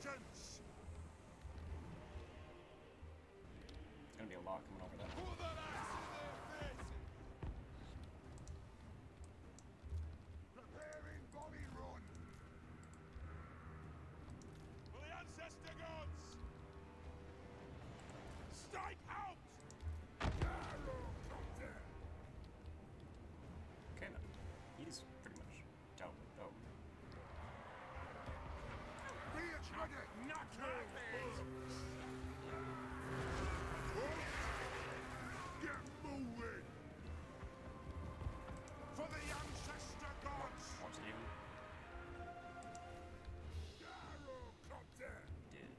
vengeance! It's gonna be a lot coming over that. Put that axe in their faces! Preparing body run! For the ancestor gods! Strike out! Okay then. He's pretty much dealt with though. Reach ready! Not Get moving! For the ancestor gods! Wants it even. Gyrocopter! Did.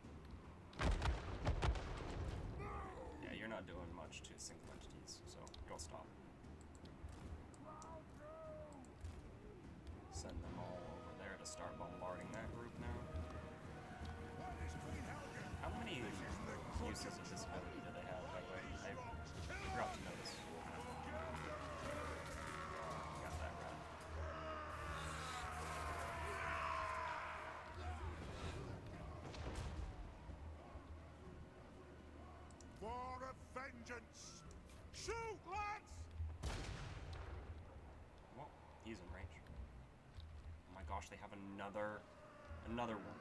Yeah, you're not doing much to single entities, so don't stop. Send them all over there to start bombarding that group now. How many uses of this ability do they have, by the way? I forgot to notice. Got that right. War of vengeance! Shoot, lads! Well, he's in range. Oh my gosh, they have another one.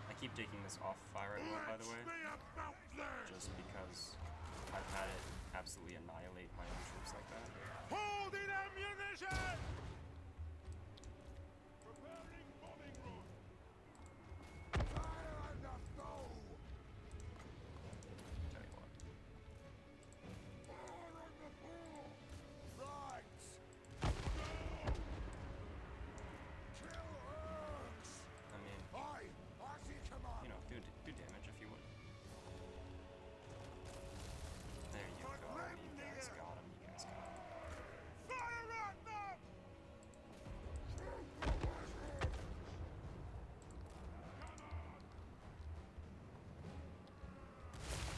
I keep taking this off fire angle, by the way, Let's be about there! just because I've had it absolutely annihilate my own troops like that. Holding ammunition! Preparing bombing run! Fire on the foe! Tell you what. Fire on the foe! Right! Kill orcs! I mean, Aye, as you command! you know, do damage if you would. There you go. You guys got him. You guys got him. Fire at them!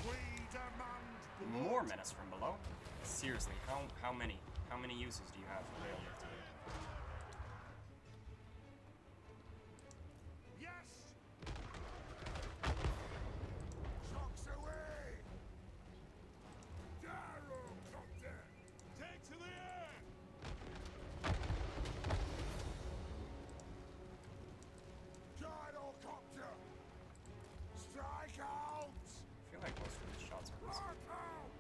We demand blood. More menace from below. Seriously, how many uses do you have for real today? Yes! Chunks away! Gyrocopter! Take to the air! Gyrocopter! Strike out! I feel like most of these shots are missing. Mark out!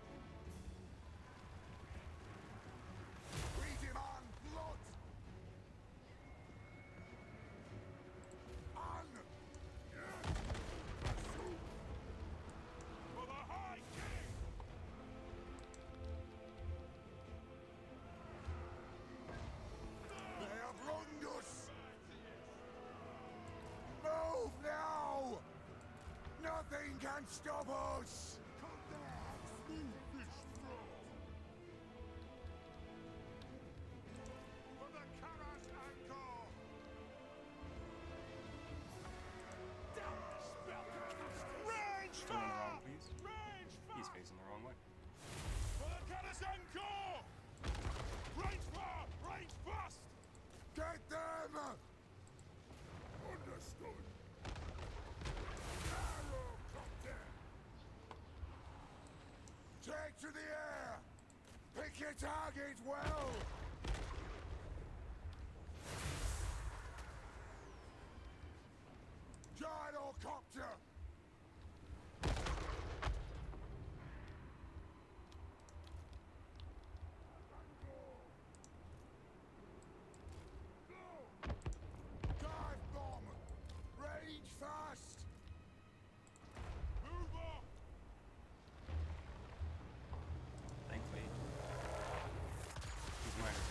We demand blood! On! For the High King! They have wronged us! Move now! Nothing can stop us! Cut their smooth fish throat! For the Karaz Anchor! Down the spellcaster! Range Turn him fire! around, please. Range fire! He's facing the wrong way. For the Karaz Anchor! Range fire! Range fast! Get them! Understood! Gyrocopter! Take to the air! Pick your target well! Gyrocopter! Dive bomb! Range fast! Move up! Thankfully, these minor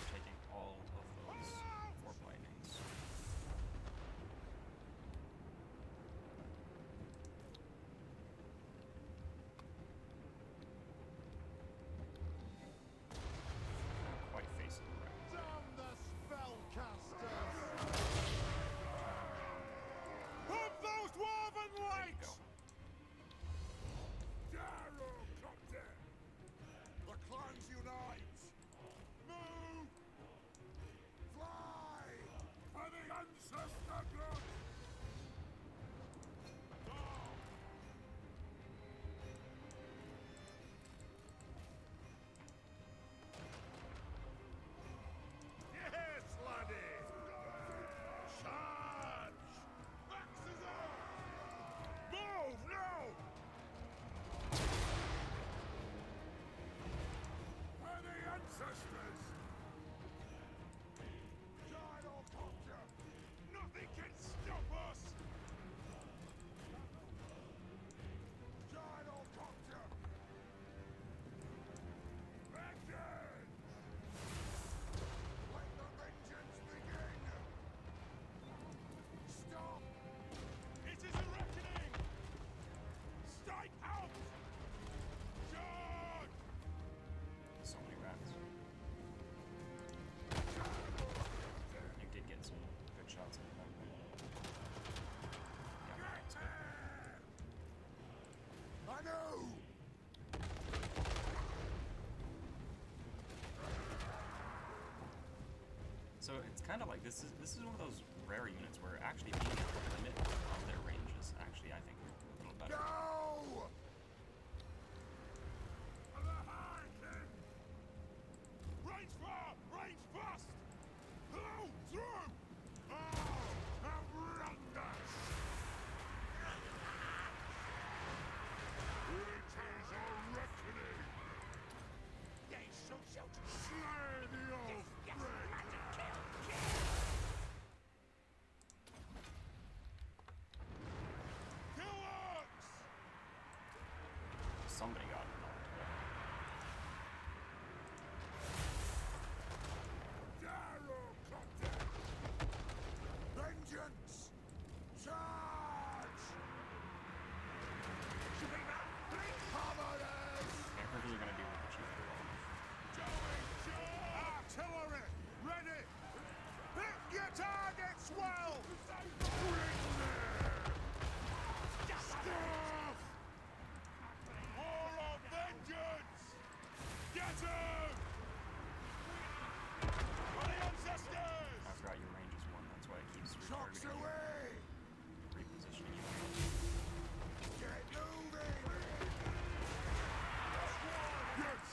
So it's kind of like this is one of those rare units where actually being able to limit of their range is actually, I think, a little better. Go! Range far! Range fast! Hello! Through! Oh! Outrun us! It is a reckoning! Yes, shoot, shoot. Slay the old Yes, friend! magic kill, kill. Kill us! Somebody got knocked out. Darrow Copter! Vengeance! Charge! Commoners! Hamburgers are gonna do what the chief of the world. Going charge! Artillery! Ready! Hit your targets well! Bring them! Stuff! War of vengeance! Get him! For the ancestors! I forgot your range is 1, that's why it keeps Shocks retargeting you, away! repositioning you. Get moving! Yes!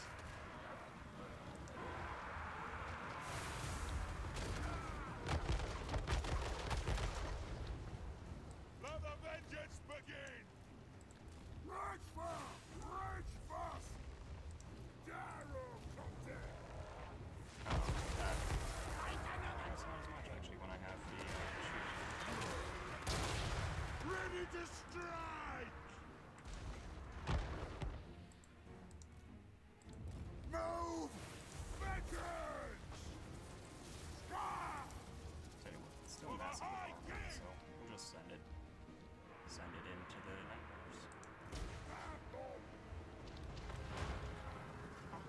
Let the vengeance begin! Right fast! Right fast! Darrow Copter! That's not as much actually when I have the shoot. Ready to strike! Move! Veterans! Scar! Tell you what, it's still massive, so we'll just send it into the nightmares.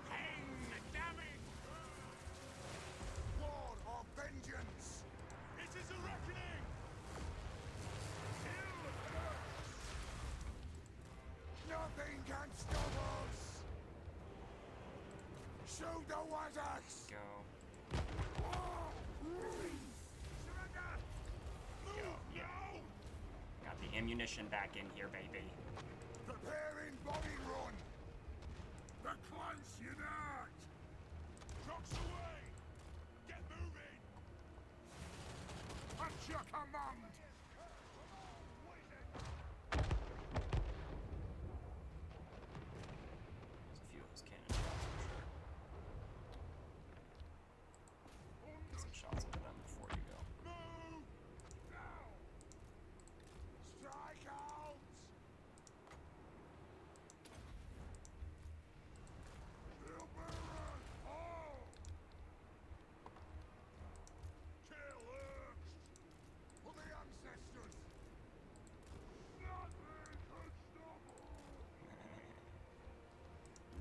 Hang, damn it. War of vengeance! It is a reckoning! Kill hurts! Nothing can stop us! Shoot the wazzers! Go. Surrender! Move Yeah. now! Got the ammunition back in here, baby. Preparing body run! The clans unite! Trucks away! Get moving! At your command! There's a few of those cannon shots for sure. Get some shots into them before you go. Move! Now! Strike out! Kill bearers! All! Kill Urks! For the ancestors! Nothing can stop us!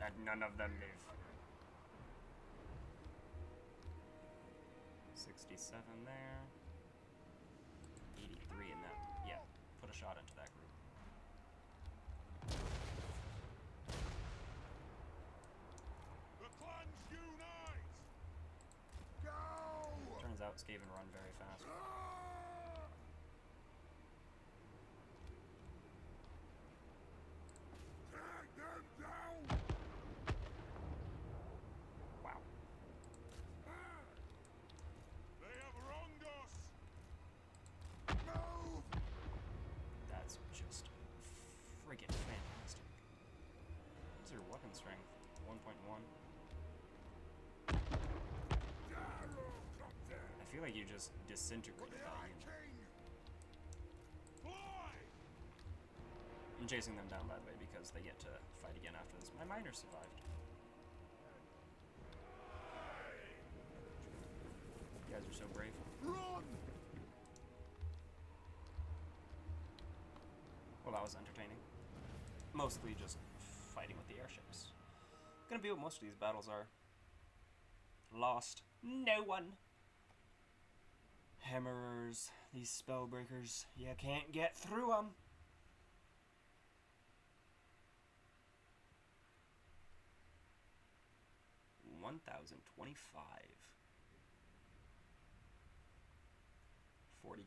Let none of them live. 67 there. 83 in that. Yeah, put a shot into that group. The clans unite! Go! Turns out Skaven run very fast. Take them down! Wow. They have wronged us! Move! That's just friggin' fantastic. What's your weapon strength? 1.1. Darrow Copter! I feel like you just For disintegrated the that Eye unit. King! Fly! I'm chasing them down, by the way, because they get to fight again after this. My miner survived. You guys are so brave. Run! Well, that was entertaining. Mostly just fighting with the airships. Gonna be what most of these battles are. Lost. No one. Hammerers, these spellbreakers, you can't get through them. 1,025.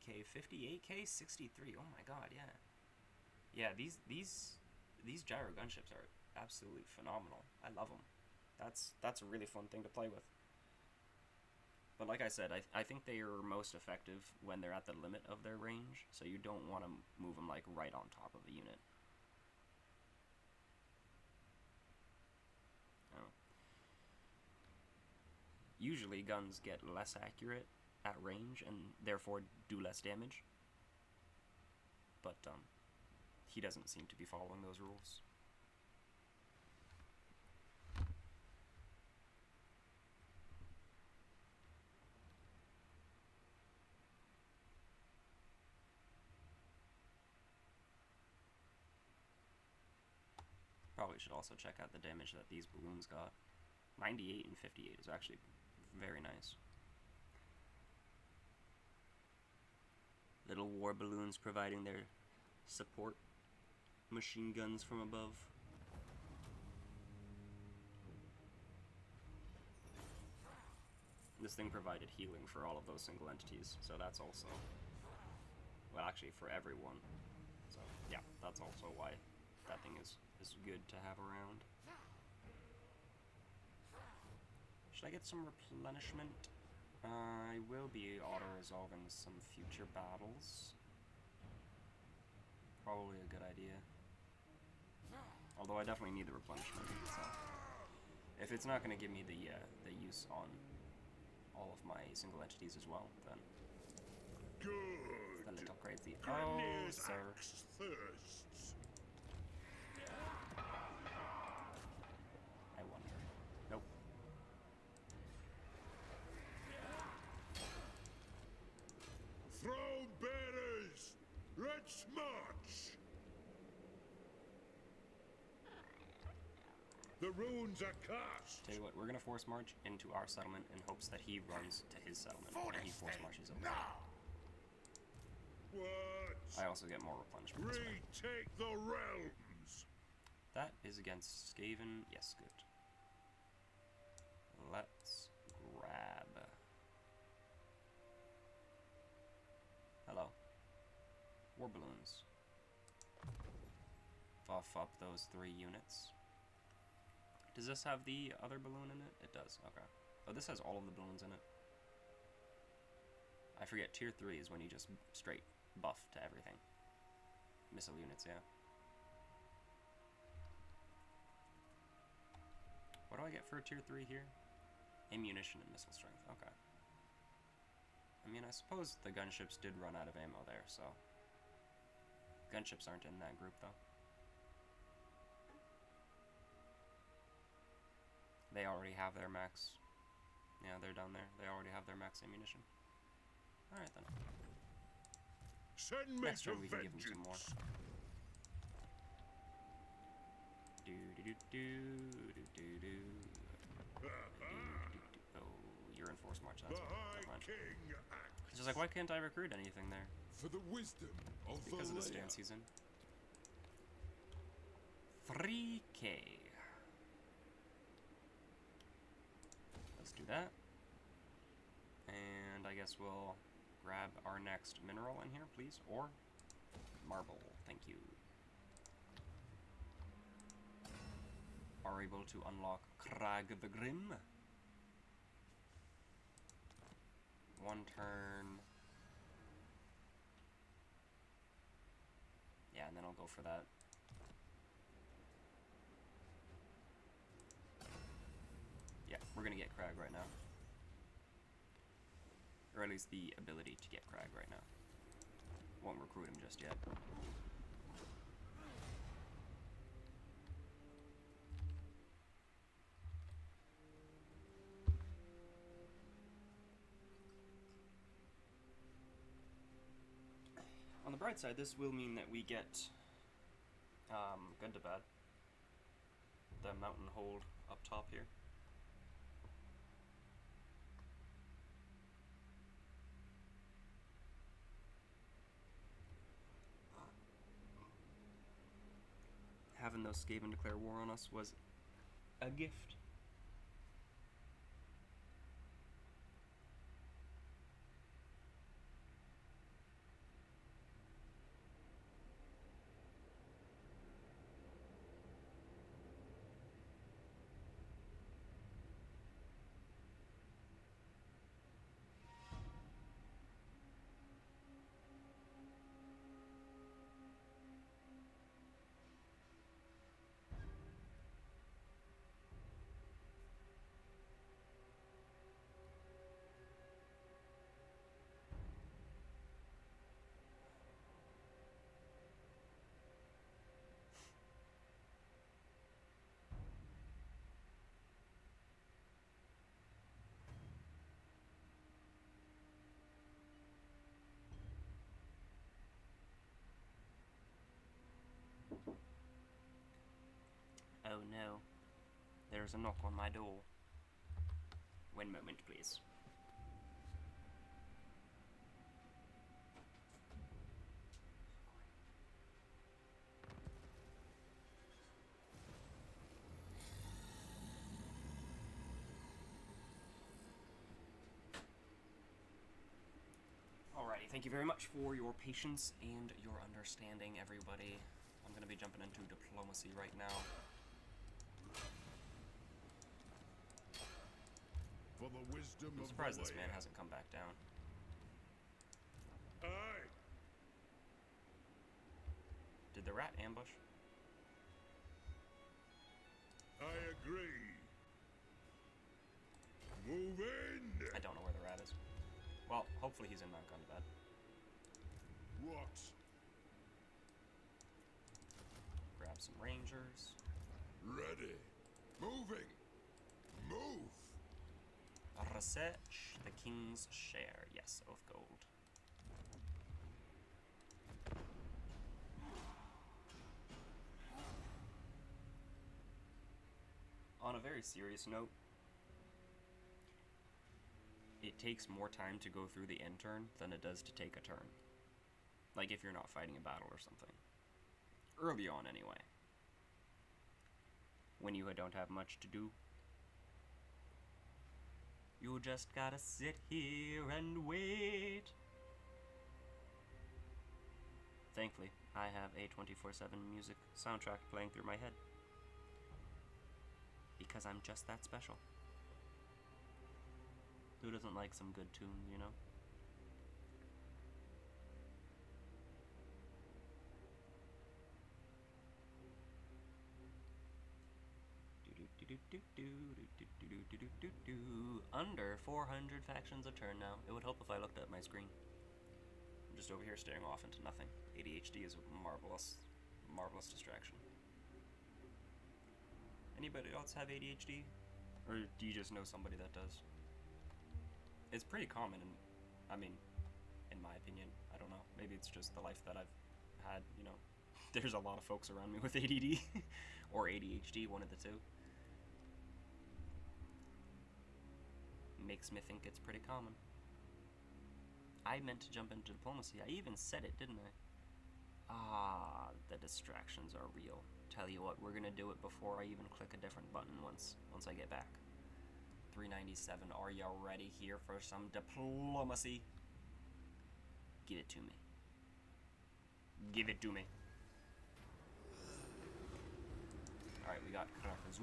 60k, 58k, 63. Oh my god, yeah. Yeah, these gyro gunships are absolutely phenomenal. I love them. That's a really fun thing to play with. But like I said, I think they are most effective when they're at the limit of their range, so you don't want to move them like right on top of a unit. Oh. Usually guns get less accurate at range and therefore do less damage. But he doesn't seem to be following those rules. Probably should also check out the damage that these balloons got. 98 and 58 is actually very nice. Little war balloons providing their support. Machine guns from above. This thing provided healing for all of those single entities, so that's also, well, actually for everyone. So yeah, that's also why that thing is good to have around. Should I get some replenishment? I will be auto-resolving some future battles. Probably a good idea. Although I definitely need the replenishment. So if it's not going to give me the use on all of my single entities as well, then it's a little crazy. Oh, sir. Thirsts. I wonder. Nope. Throne bearers, let's march. The runes are cast. Tell you what, we're gonna force march into our settlement in hopes that he runs to his settlement and he force marches over. What? I also get more replenishment this way. Retake the realms. That is against Skaven. Yes, good. Let's grab. Hello. War balloons. Buff up those 3 units. Does this have the other balloon in it? It does, okay. Oh, this has all of the balloons in it. I forget, tier 3 is when you just straight buff to everything. Missile units, yeah. What do I get for tier 3 here? Ammunition and missile strength, okay. I mean, I suppose the gunships did run out of ammo there, so... Gunships aren't in that group, though. They already have their max. Yeah, they're down there. They already have their max ammunition. Alright then. Send me Next to turn we can give them some more. vengeance. Oh, you're in force march. That's The fine. High Never mind. King acts. It's just like, why can't I recruit anything there? For the wisdom of Because of the Valea. stance he's in. 3k. Let's do that. And I guess we'll grab our next mineral in here, please. Or marble. Thank you. Are able to unlock Crag the Grim. 1 turn. Yeah, and then I'll go for that. Yeah, we're gonna get Crag right now. Or at least the ability to get Crag right now. Won't recruit him just yet. On the bright side, this will mean that we get good to bad. The mountain hold up top here. Having those Skaven declare war on us was a gift. no. There's a knock on my door. One moment, please. Alrighty, thank you very much for your patience and your understanding, everybody. I'm going to be jumping into diplomacy right now. For the wisdom I'm of surprised the this man way. hasn't come back down. Aye. Did the rat ambush? I agree. Move in. I don't know where the rat is. Well, hopefully he's in Mount Gundabad. What? Grab some rangers. Ready. Moving. Move. Research the king's share. Yes, of gold. On a very serious note, it takes more time to go through the end turn than it does to take a turn. Like if you're not fighting a battle or something. Early on, anyway. When you don't have much to do. You just gotta sit here and wait. Thankfully, I have a 24/7 music soundtrack playing through my head. Because I'm just that special. Who doesn't like some good tunes, you know? Under 400 factions a turn now. It would help if I looked at my screen. I'm just over here staring off into nothing. ADHD is a marvelous, marvelous distraction. Anybody else have ADHD? Or do you just know somebody that does? It's pretty common, I mean, in my opinion. I don't know. Maybe it's just the life that I've had, you know. There's a lot of folks around me with ADD. Or ADHD, one of the two. Makes me think it's pretty common. I meant to jump into diplomacy. I even said it, didn't I? Ah, the distractions are real. Tell you what, we're gonna do it before I even click a different button once I get back. 397, are you ready here for some diplomacy? Give it to me. Give it to me. Alright, we got Karaz.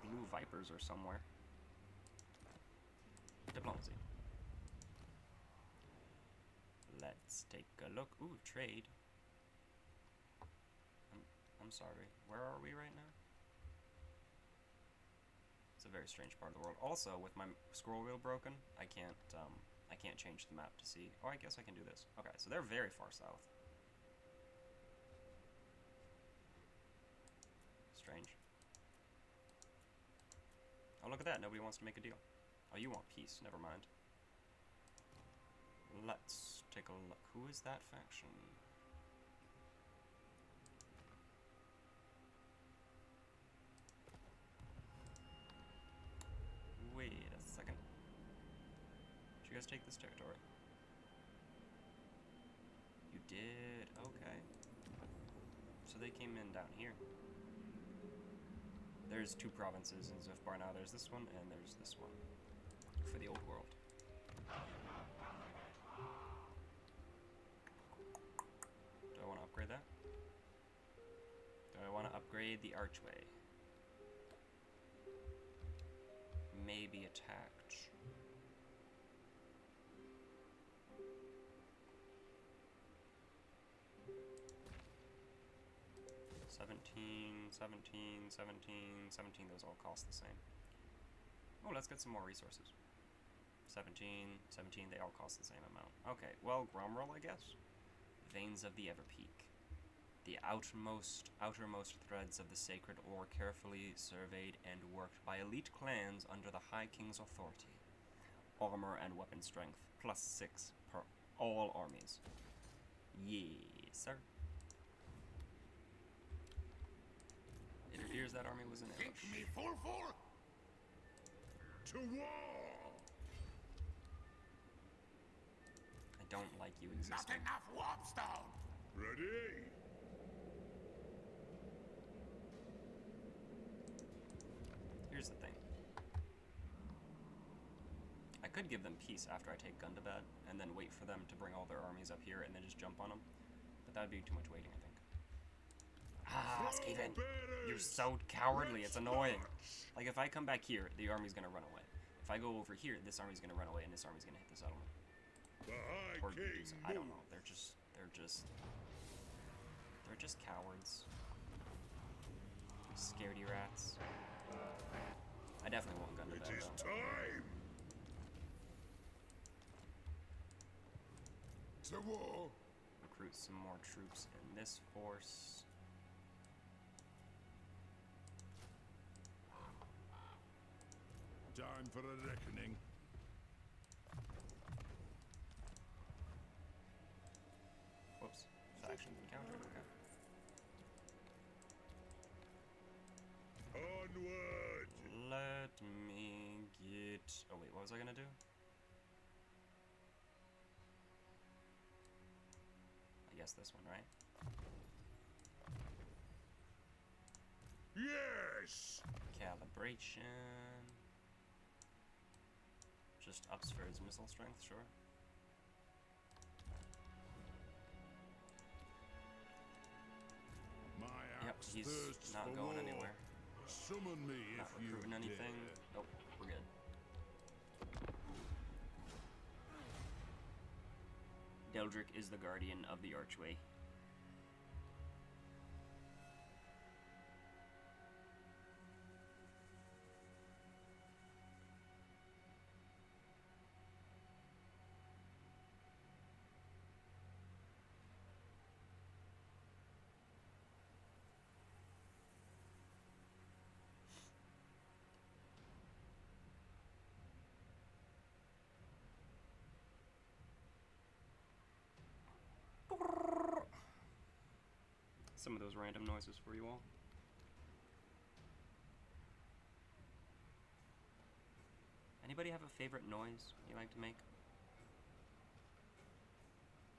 Blue Vipers are somewhere. Diplomacy. Let's take a look. Ooh, trade. I'm sorry. Where are we right now? It's a very strange part of the world. Also, with my scroll wheel broken, I can't change the map to see. Oh, I guess I can do this. Okay, so they're very far south. Strange. Oh, look at that. Nobody wants to make a deal. Oh, you want peace. Never mind. Let's take a look. Who is that faction? Wait a second. Did you guys take this territory? You did? Okay. So they came in down here. There's two provinces in Zufbar now. There's this one and there's this one. For the old world. Do I want to upgrade that? Do I want to upgrade the archway? Maybe attacked. $17, $17, $17, $17, those all cost the same. Oh, let's get some more resources. 17, 17, they all cost the same amount. Okay, well, Gromrel, I guess. Veins of the Everpeak. The outermost threads of the sacred ore carefully surveyed and worked by elite clans under the High King's authority. Armor and weapon strength, +6 per all armies. Yes, sir. It appears that army was in Think ambush. me fool for? To war! I don't like you Not existing. enough warpstone. Ready? Here's the thing. I could give them peace after I take Gundabad, and then wait for them to bring all their armies up here and then just jump on them. But that would be too much waiting, I think. Ah, Skaven! You're so cowardly, it's annoying. Like, if I come back here, the army's gonna run away. If I go over here, this army's gonna run away, and this army's gonna hit the settlement. The High Or King use, I don't know, moves. they're just cowards. Scaredy rats. I definitely want It Gundabad, is though. time! To war! Recruit some more troops in this force. Time for a reckoning. Whoops. Faction encountered, okay. Onward! Let me get... Oh wait, what was I gonna do? I guess this one, right? Yes! Calibration. Just ups for his missile strength, sure. My Yep, axe he's thirsts not for going war. anywhere. Summon me Not if you recruiting anything. dare. Nope, we're good. Deldrick is the guardian of the archway. Some of those random noises for you all. Anybody have a favorite noise you like to make?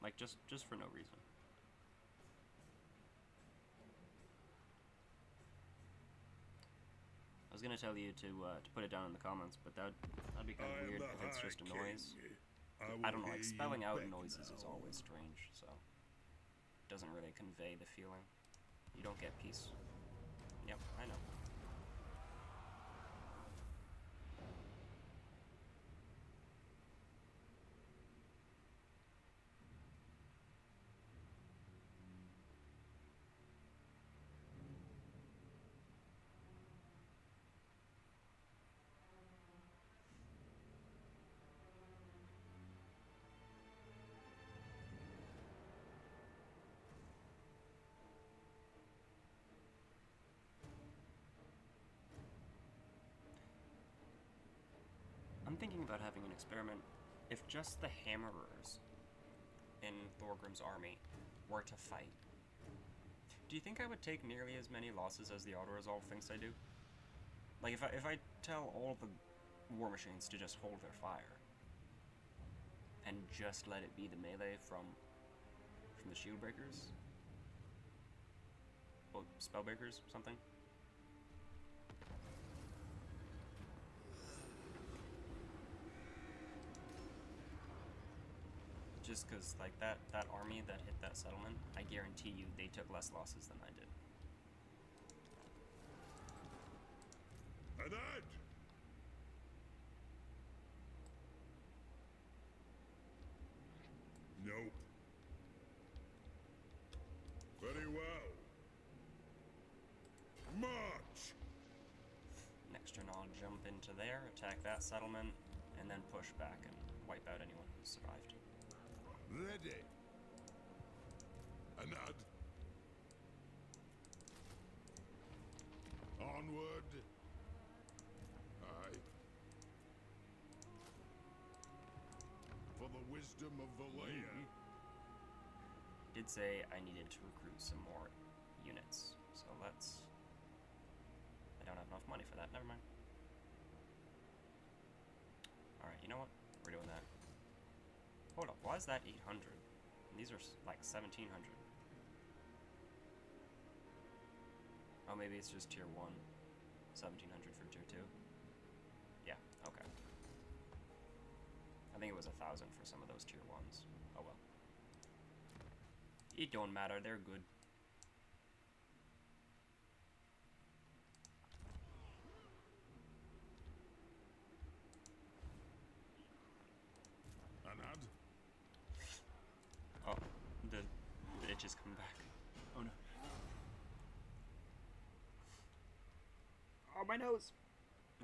Like just for no reason. I was gonna tell you to put it down in the comments, but that'd be kind of I am weird the if it's High just a King. noise. I I don't know, like will hear spelling you out beg noises is now. always strange, so it doesn't really convey the feeling. You don't get peace. Yep, I know. I'm thinking about having an experiment. If just the hammerers in Thorgrim's army were to fight, do you think I would take nearly as many losses as the auto-resolve thinks I do? Like, if I tell all the war machines to just hold their fire, and just let it be the melee from the shield breakers? Well, spell breakers, something? Just because, like, that army that hit that settlement, I guarantee you they took less losses than I did. An ad! Nope. Very well. March! Next turn I'll jump into there, attack that settlement, and then push back and wipe out anyone who survived. Ready. An ad. Onward. Aye. For the wisdom of Valea. Did say I needed to recruit some more units, so let's have enough money for that. Never mind. Alright, you know what? We're doing that. Hold up, why is that 800? And these are like 1700. Oh, maybe it's just tier 1. 1700 for tier 2. Yeah, okay. I think it was 1000 for some of those tier 1s. Oh well. It don't matter, they're good. Oh, the itches come back. Oh no. Oh, my nose!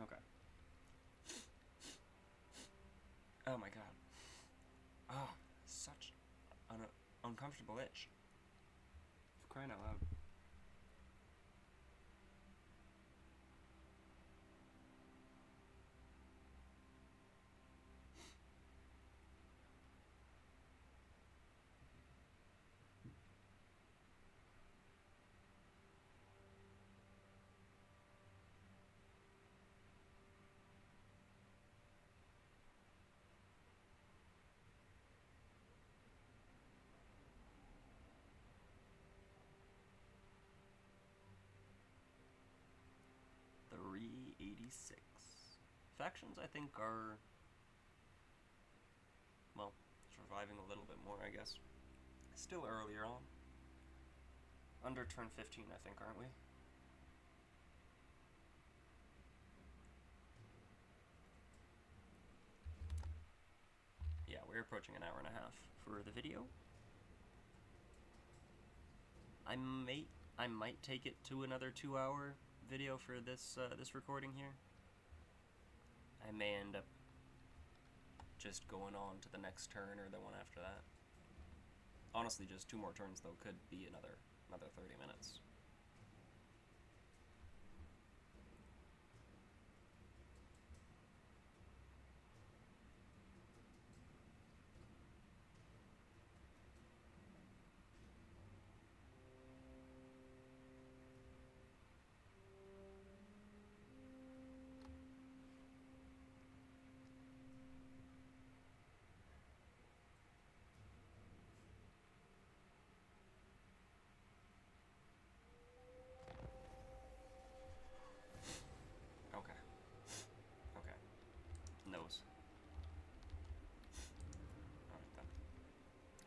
Okay. Oh my god. Oh, such an uncomfortable itch. For crying out loud. Factions, I think, are, well, surviving a little bit more, I guess. Still earlier on. Under turn 15, I think, aren't we? Yeah, we're approaching an hour and a half for the video. I might take it to another 2-hour video for this this recording here. I may end up just going on to the next turn or the one after that. Honestly, just 2 more turns though could be another 30 minutes.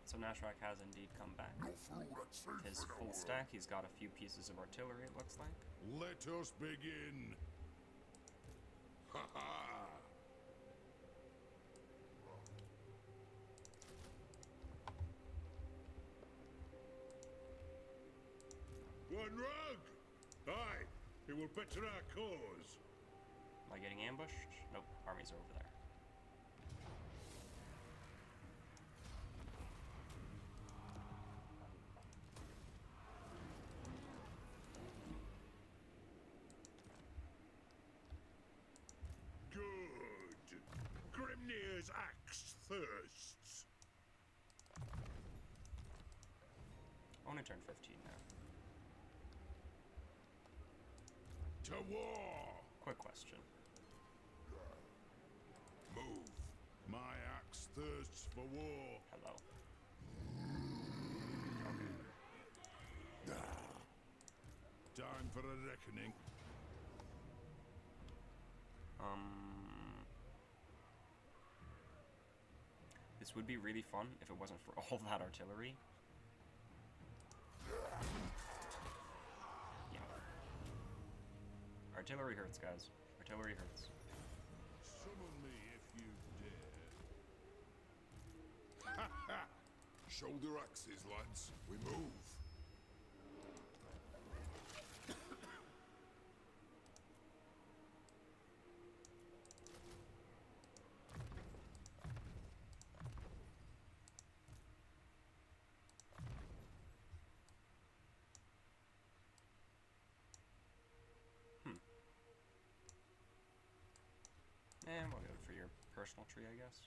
So Nashrak has indeed come back. His full stack, he's got a few pieces of artillery, it looks like. Let us begin. Ha ha! One rug! Aye, it will better our cause. Am I getting ambushed? Nope, armies are over there. Good. Grimnir's axe thirsts. Only turn 15 now. To war! Quick question. Move. My axe thirsts for war. Hello. Time for a reckoning. This would be really fun if it wasn't for all that artillery. Yeah. Artillery hurts, guys. Artillery hurts. Summon me if you dare. Ha ha! Shoulder axes, lads. We move. And we'll go for your personal tree, I guess.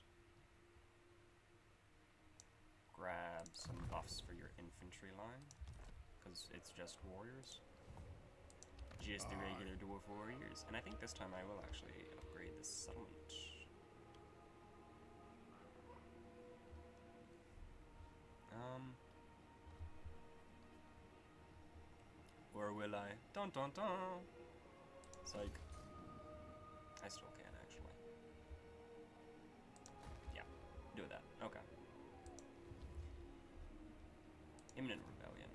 Grab some buffs for your infantry line, because it's just warriors. just the regular dwarf warriors. And I think this time I will actually upgrade this settlement. Or will I? Dun dun dun! Psych. I still can, actually. Yeah, do that. Okay. Imminent rebellion.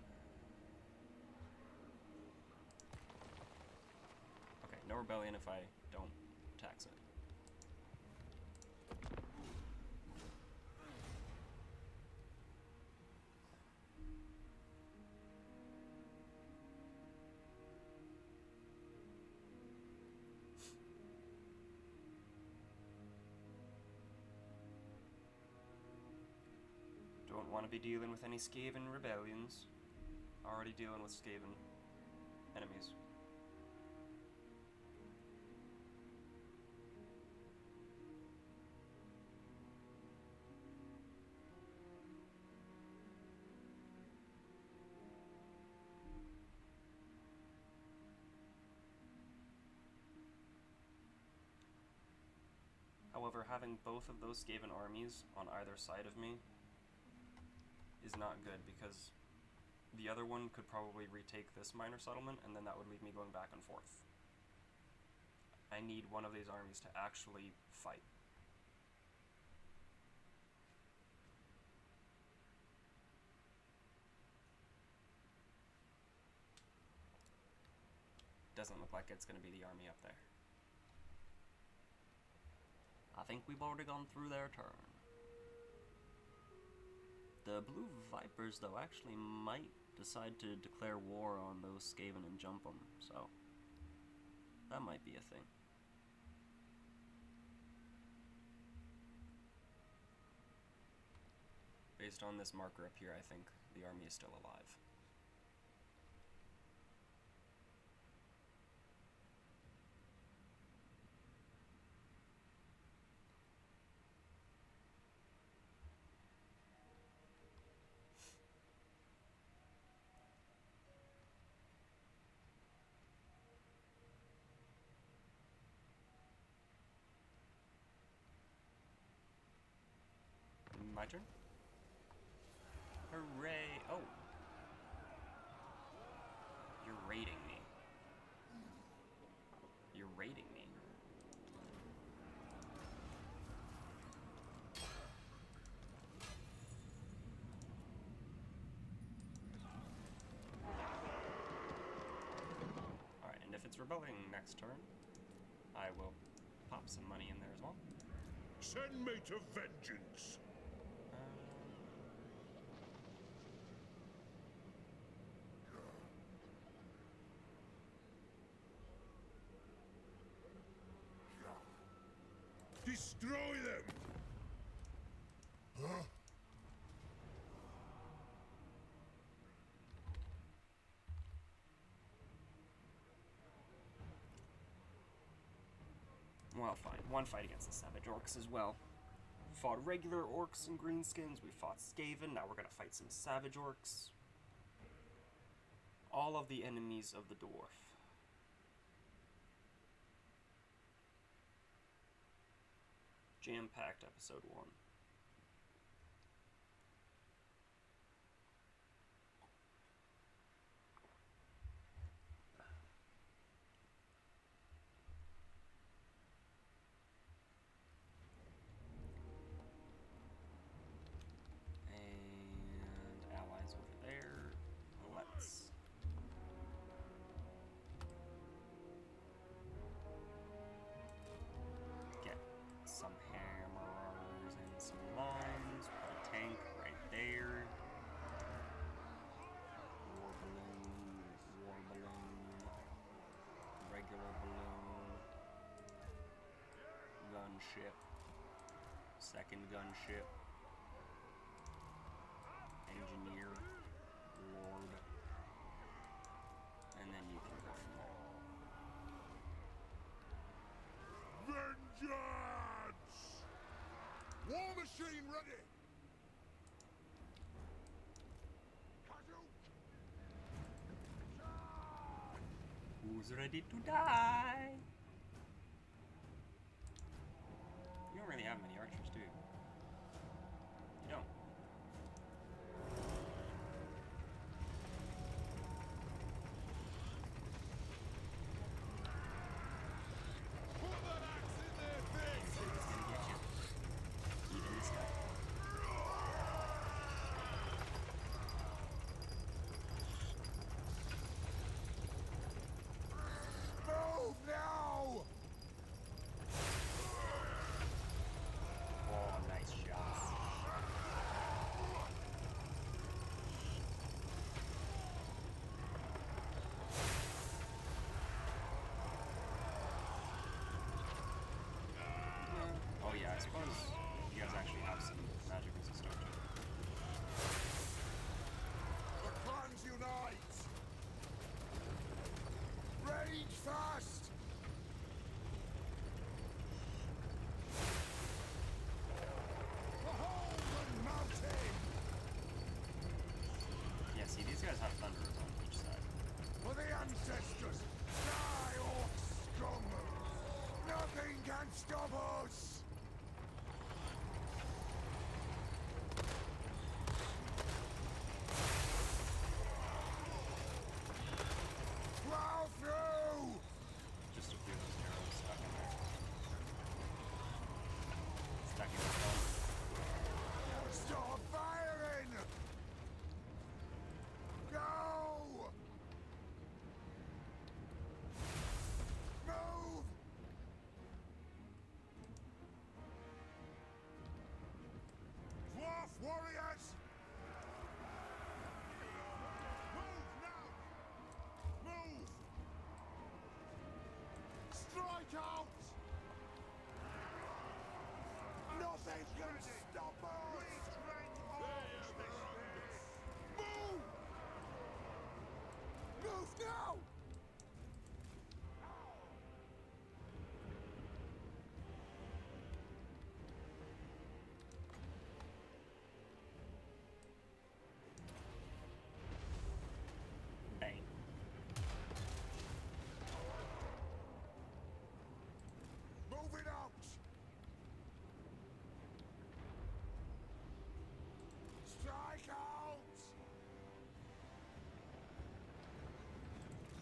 Okay, no rebellion if I don't tax it. Don't want to be dealing with any Skaven rebellions. Already dealing with Skaven enemies. However, having both of those Skaven armies on either side of me is not good, because the other one could probably retake this minor settlement, and then that would leave me going back and forth. I need one of these armies to actually fight. Doesn't look like it's going to be the army up there. I think we've already gone through their turn. The Blue Vipers, though, actually might decide to declare war on those Skaven and jump them, so that might be a thing. Based on this marker up here, I think the army is still alive. My turn? Hooray! Oh! You're raiding me. You're raiding me. Alright, and if it's rebelling next turn, I will pop some money in there as well. Send me to vengeance. Destroy them! Huh? Well, fine. One fight against the Savage Orcs as well. We fought regular Orcs and Greenskins, we fought Skaven, now we're gonna fight some Savage Orcs. All of the enemies of the Dwarf. Jam-packed episode 1. And allies over there. Let's get some hammers and some lines. Put a tank right there. War balloon, regular balloon, gunship, second gunship, engineer, lord, and then you can go from there. Vengeance! War machine ready! Who's ready to die? You don't really have many archers, do you? You don't. Put that axe in their face! It's gonna get you. Even this guy. Move now! Oh, nice shots. Oh yeah, I suppose you guys actually have some magic resistance. The clans unite! Rage fast! Behold the mountain! Yeah, see, these guys have thunderers on each side. For the ancestors! Die, orc scum! Nothing can stop us! Plow through! Just a few of those arrows stuck in there. Stuck in the stone. Stop firing! Go! Move! Dwarf warriors! Move now! Move! Strike out! Nothing can stop us! Move! Move now! Bang. Move it out! Strike out!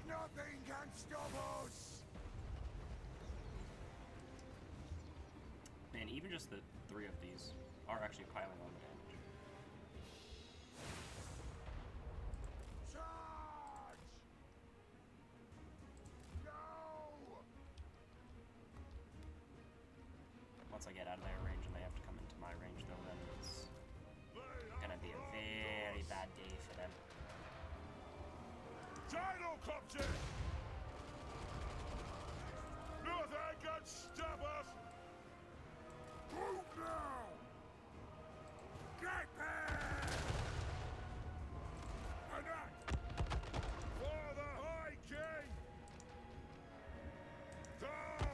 Nothing can stop us! Man, even just the 3 of these are actually piling on the damage. Charge! Go! Once I get out of their range and they have to come into my range, though, then it's gonna be a very bad day for them. Gyrocopter! Nothing can stop us! Move now! Get there! Attack! For the High King! Down!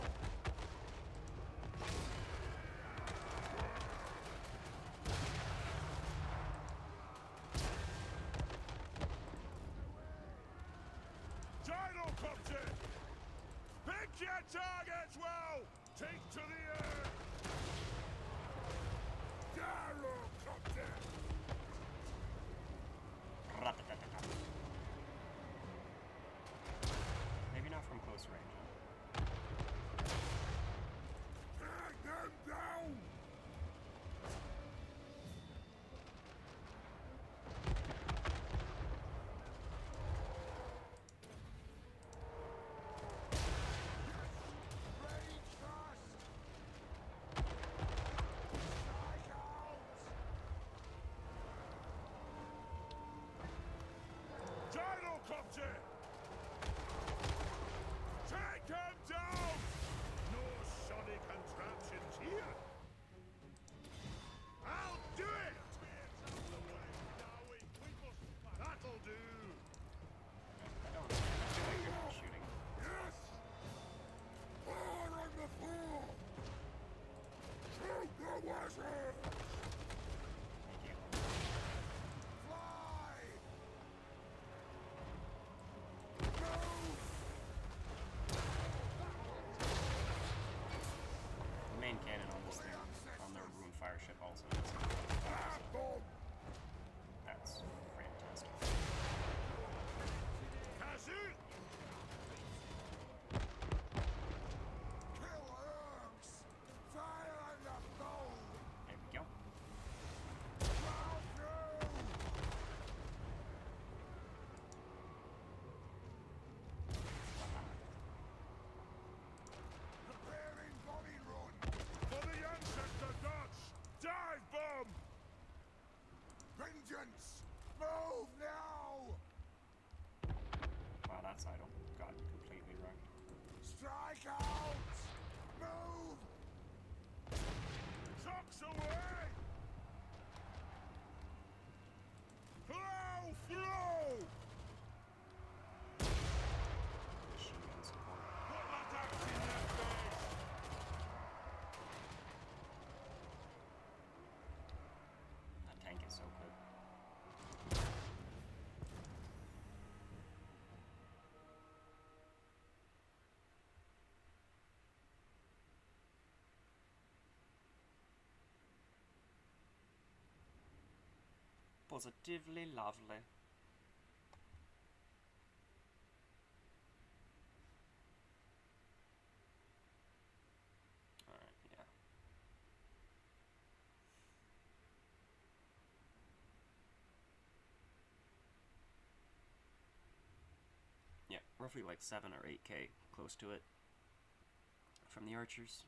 Gyrocopter! Pick your targets well! Take to the earth! Gyrocopter! Ra-ta-ta-ta-ta. Maybe not from close range. Drag them down! Rage fast! vengeance! Move now! Wow, that side got completely wrecked. Strike out! Move! Tucks away! Flow! Flow! Machine gun support. Put that axe in their face! That tank is so quick. Positively lovely. Alright, yeah. Yeah, roughly like 7 or 8k close to it from the archers.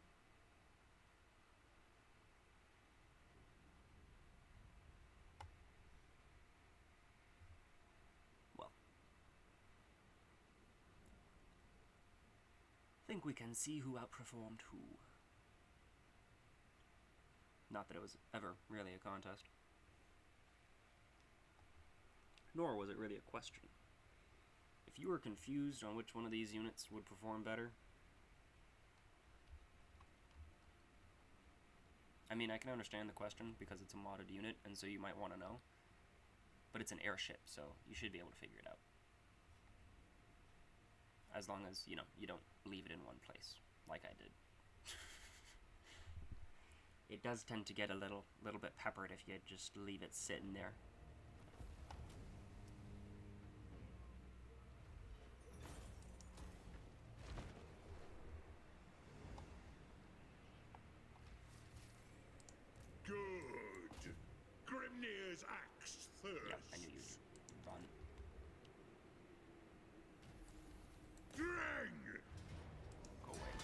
Well, think we can see who outperformed who. Not that it was ever really a contest. Nor was it really a question. If you were confused on which one of these units would perform better, I mean, I can understand the question because it's a modded unit, and so you might want to know. But it's an airship, so you should be able to figure it out. As long as, you know, you don't leave it in one place, like I did. It does tend to get a little bit peppered if you just leave it sitting there. Good. Grimnir's axe thirst. Yeah, I knew you'd run. Drang! Go away.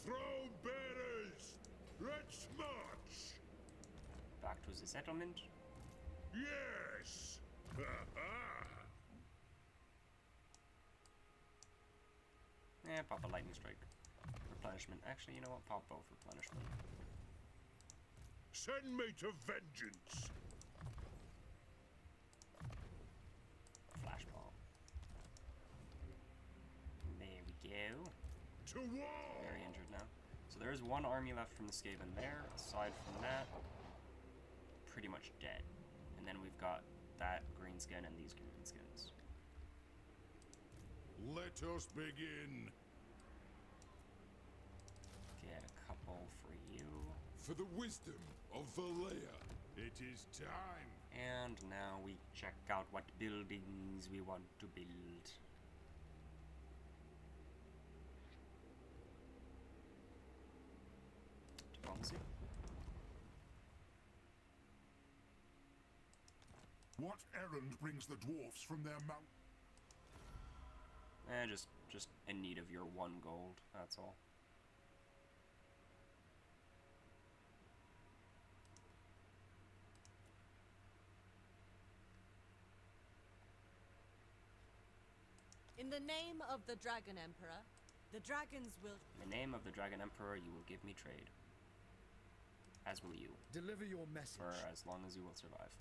Throne bearers! Let's march! Back to the settlement. Yes! Pop a lightning strike. Replenishment. Actually, you know what? Pop both replenishment. Send me to vengeance! Flash bomb. There we go. To war! Very injured now. So there is one army left from the Skaven there. Aside from that, pretty much dead. And then we've got that greenskin and these greenskins. Let us begin. Get a couple for you. For the wisdom of Valea, it is time. And now we check out what buildings we want to build. Diplomacy. What errand brings the dwarfs from their mount? Just in need of your 1 gold, that's all. In the name of the Dragon Emperor, the dragons will... In the name of the Dragon Emperor, you will give me trade. As will you. Deliver your message. For as long as you will survive.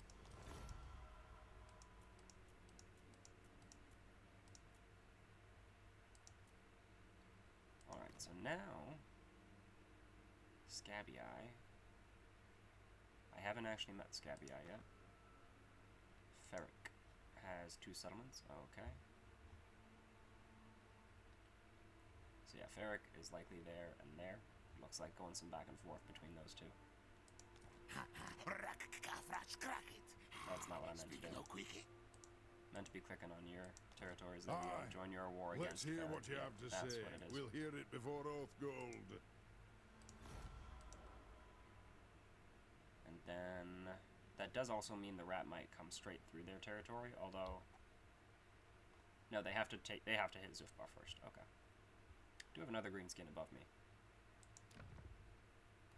Alright, so now... Scabby Eye. I haven't actually met Scabby Eye yet. Ferric has 2 settlements. Okay. So yeah, Ferric is likely there and there. Looks like going some back and forth between those two. That's not what I meant to do. Meant to be clicking on your territories that you want to join your war Let's against. hear Ferric. what you Yeah, have to that's say. what it is. We'll hear it before Oathgold. And then that does also mean the rat might come straight through their territory, although No, they have to hit Zufbar first. Okay. Do have another green skin above me.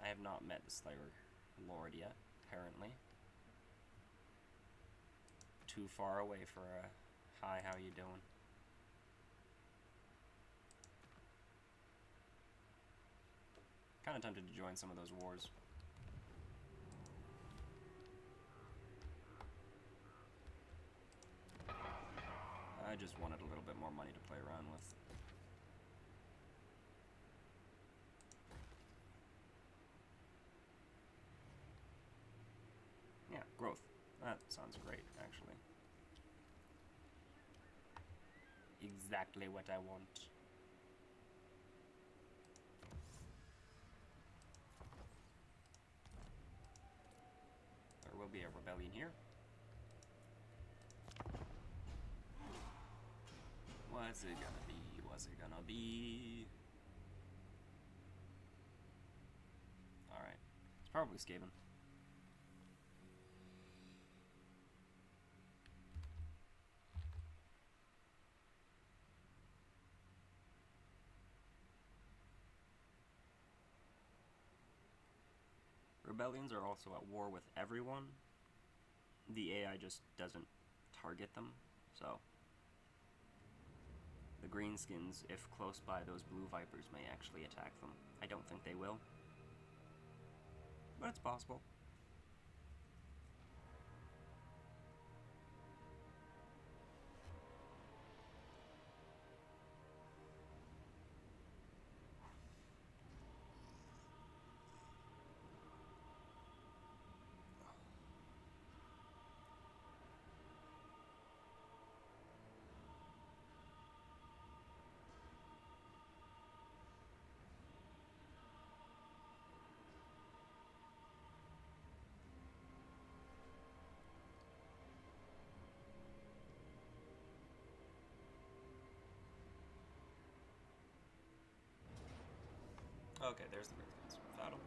I have not met the Slayer Lord yet, apparently. Too far away for a hi, how you doing? Kind of tempted to join some of those wars. I just wanted a little bit more money to play around with. Yeah, growth. That sounds great, actually. Exactly what I want. There will be a rebellion here. What's it gonna be? What's it gonna be? Alright. It's probably Skaven. Rebellions are also at war with everyone. The AI just doesn't target them, so the greenskins, if close by those blue vipers, may actually attack them. I don't think they will, but it's possible. Okay, there's the greenskins. Battle.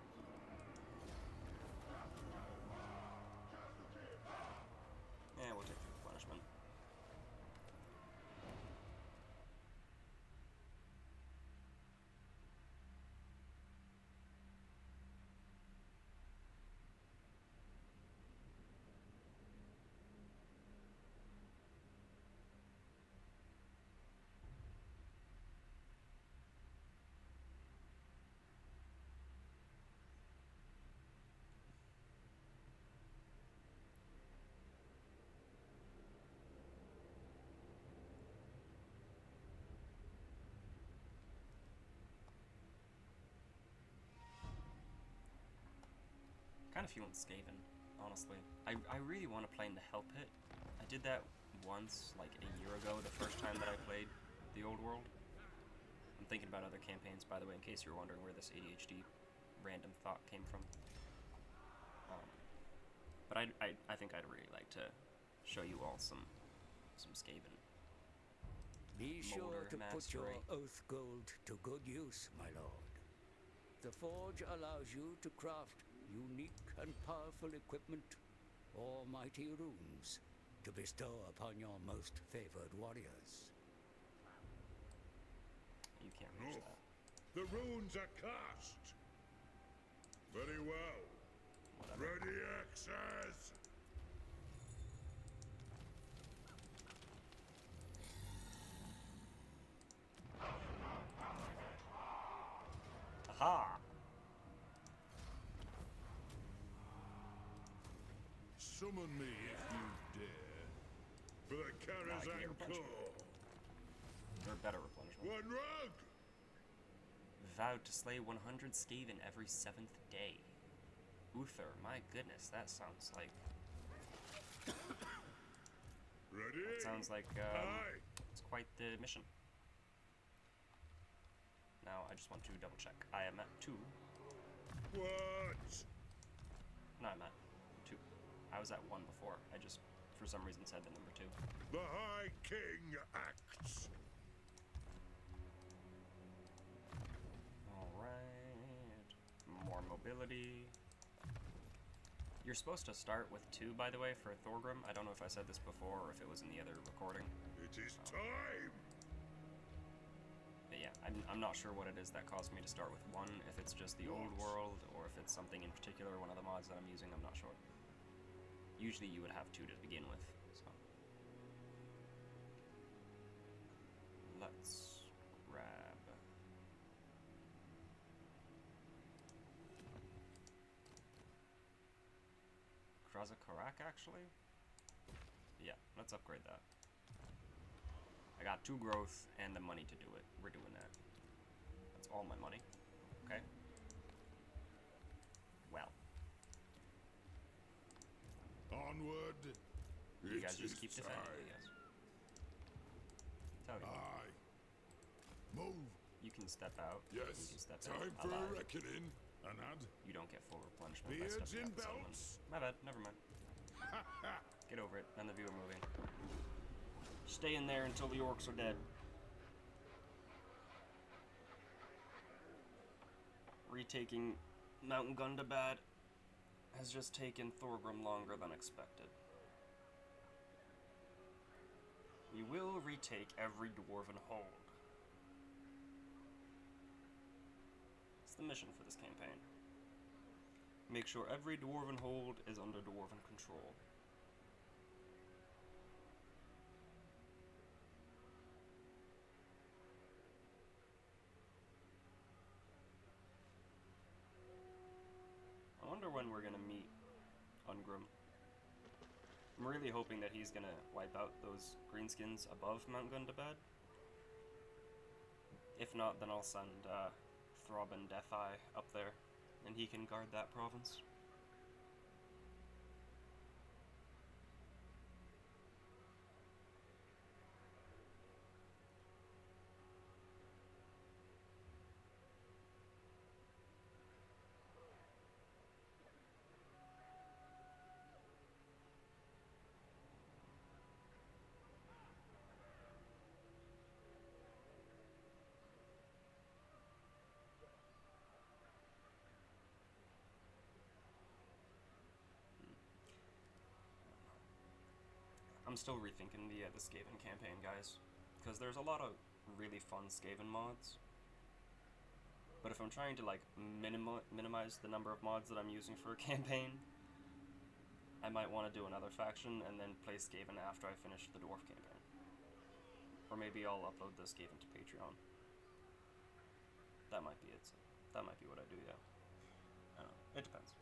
Yeah, we'll take the punishment. Kind of feeling Skaven, honestly. I really want to play in the Hell Pit. I did that once, like a year ago, the first time that I played the Old World. I'm thinking about other campaigns, by the way, in case you're wondering where this ADHD random thought came from. But I think I'd really like to show you all some Skaven. Be sure Molder to put your mastery. oath gold to good use, my lord. The forge allows you to craft unique and powerful equipment or mighty runes to bestow upon your most favored warriors. You can't reach No. that. The runes are cast. Very well. Whatever. Ready, axes? Aha! Summon me if you dare. For the Karaz give me a Anchor. punishment. They're better replenishment. One rug! Vowed to slay 100 Skaven every 7th day. Uther, my goodness, that sounds like... Ready? That sounds like, Aye. it's quite the mission. Now, I just want to double check. I am at 2. What? No, I'm at 2. I was at 1 before. I just, for some reason, said the number 2. The High King acts. Alright. More mobility. You're supposed to start with 2, by the way, for Thorgrim. I don't know if I said this before or if it was in the other recording. It is time! But yeah, I'm not sure what it is that caused me to start with 1, if it's just the old world, or if it's something in particular, one of the mods that I'm using, I'm not sure. Usually you would have 2 to begin with, so. Let's grab... Karaz Karak, actually? Yeah, let's upgrade that. I got 2 growth and the money to do it. We're doing that. That's all my money. Okay. Well. Onward! You guys just keep defending, I guess. Tell you. Aye. Move! You can step out. You Yes, can step time in. for a Alive. reckoning. Anad? You don't get full replenishment by Beards stepping in out the settlement. belts. My bad, never mind. Get over it, none of you are moving. Stay in there until the orcs are dead. Retaking Mount Gundabad has just taken Thorgrim longer than expected. We will retake every dwarven hold. It's the mission for this campaign. Make sure every dwarven hold is under dwarven control. I wonder when we're gonna meet Ungrim. I'm really hoping that he's gonna wipe out those greenskins above Mount Gundabad. If not, then I'll send Throbbin Deatheye up there, and he can guard that province. I'm still rethinking the Skaven campaign, guys, because there's a lot of really fun Skaven mods. But if I'm trying to like minimize the number of mods that I'm using for a campaign, I might want to do another faction and then play Skaven after I finish the Dwarf campaign. Or maybe I'll upload the Skaven to Patreon. That might be it. That might be what I do, yeah. I don't know. It depends.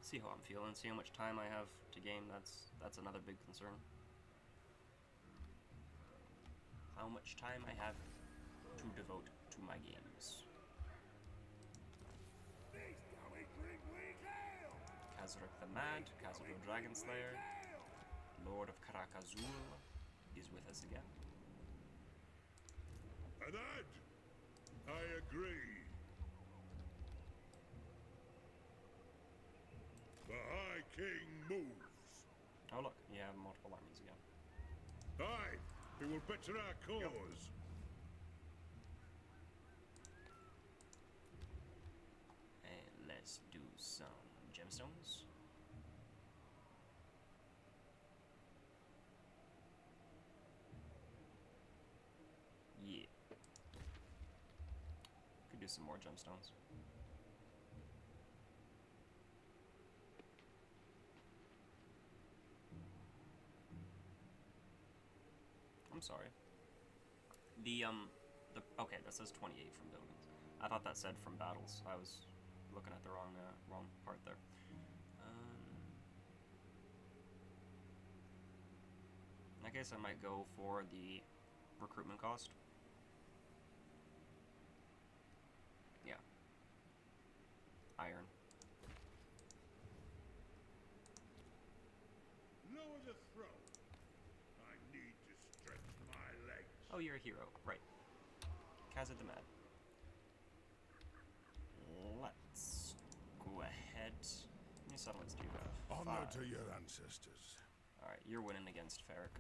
See how I'm feeling, see how much time I have to game, that's another big concern. How much time I have to devote to my games. Kazarak the Mad, Kazago Dragonslayer, Lord of Karak is with us again. Anad! I agree. The High King moves. Oh look, you have multiple armies again. Aye, it will better our cause. And let's do some gemstones. Yeah. Could do some more gemstones. I'm sorry. Okay, that says 28 from buildings. I thought that said from battles. I was looking at the wrong part there. I guess I might go for the recruitment cost. Yeah. Iron. Lower the throw. I need to stretch my legs. Oh, you're a hero. Right. Kazad the Mad. Let's go ahead. How many settlements do you have? Honor 5. to your ancestors. Alright, you're winning against Ferric.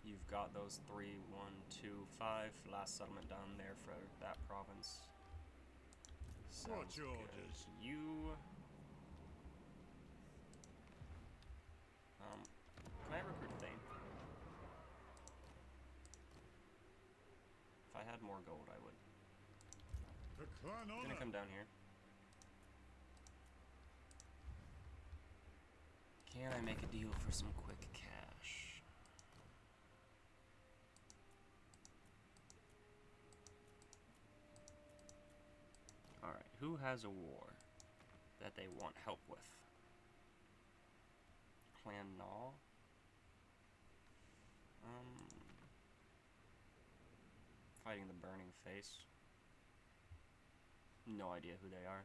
You've got those 3, 1, 2, 5. Last settlement down there for that province. Sounds What's good. orders? You had more gold, I would. The clan I'm gonna honor. come down here. Can I make a deal for some quick cash? Alright, who has a war that they want help with? Clan Gnaw? Fighting the Burning Face. No idea who they are.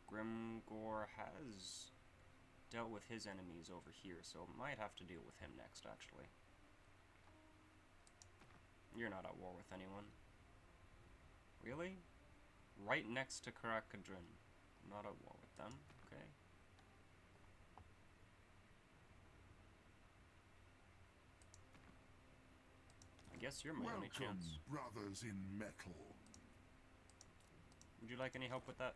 Grimgor has dealt with his enemies over here, so might have to deal with him next, actually. You're not at war with anyone. Really? Right next to Karak. Not at war with them, okay. I guess you're my only Welcome, chance. brothers in metal. Would you like any help with that?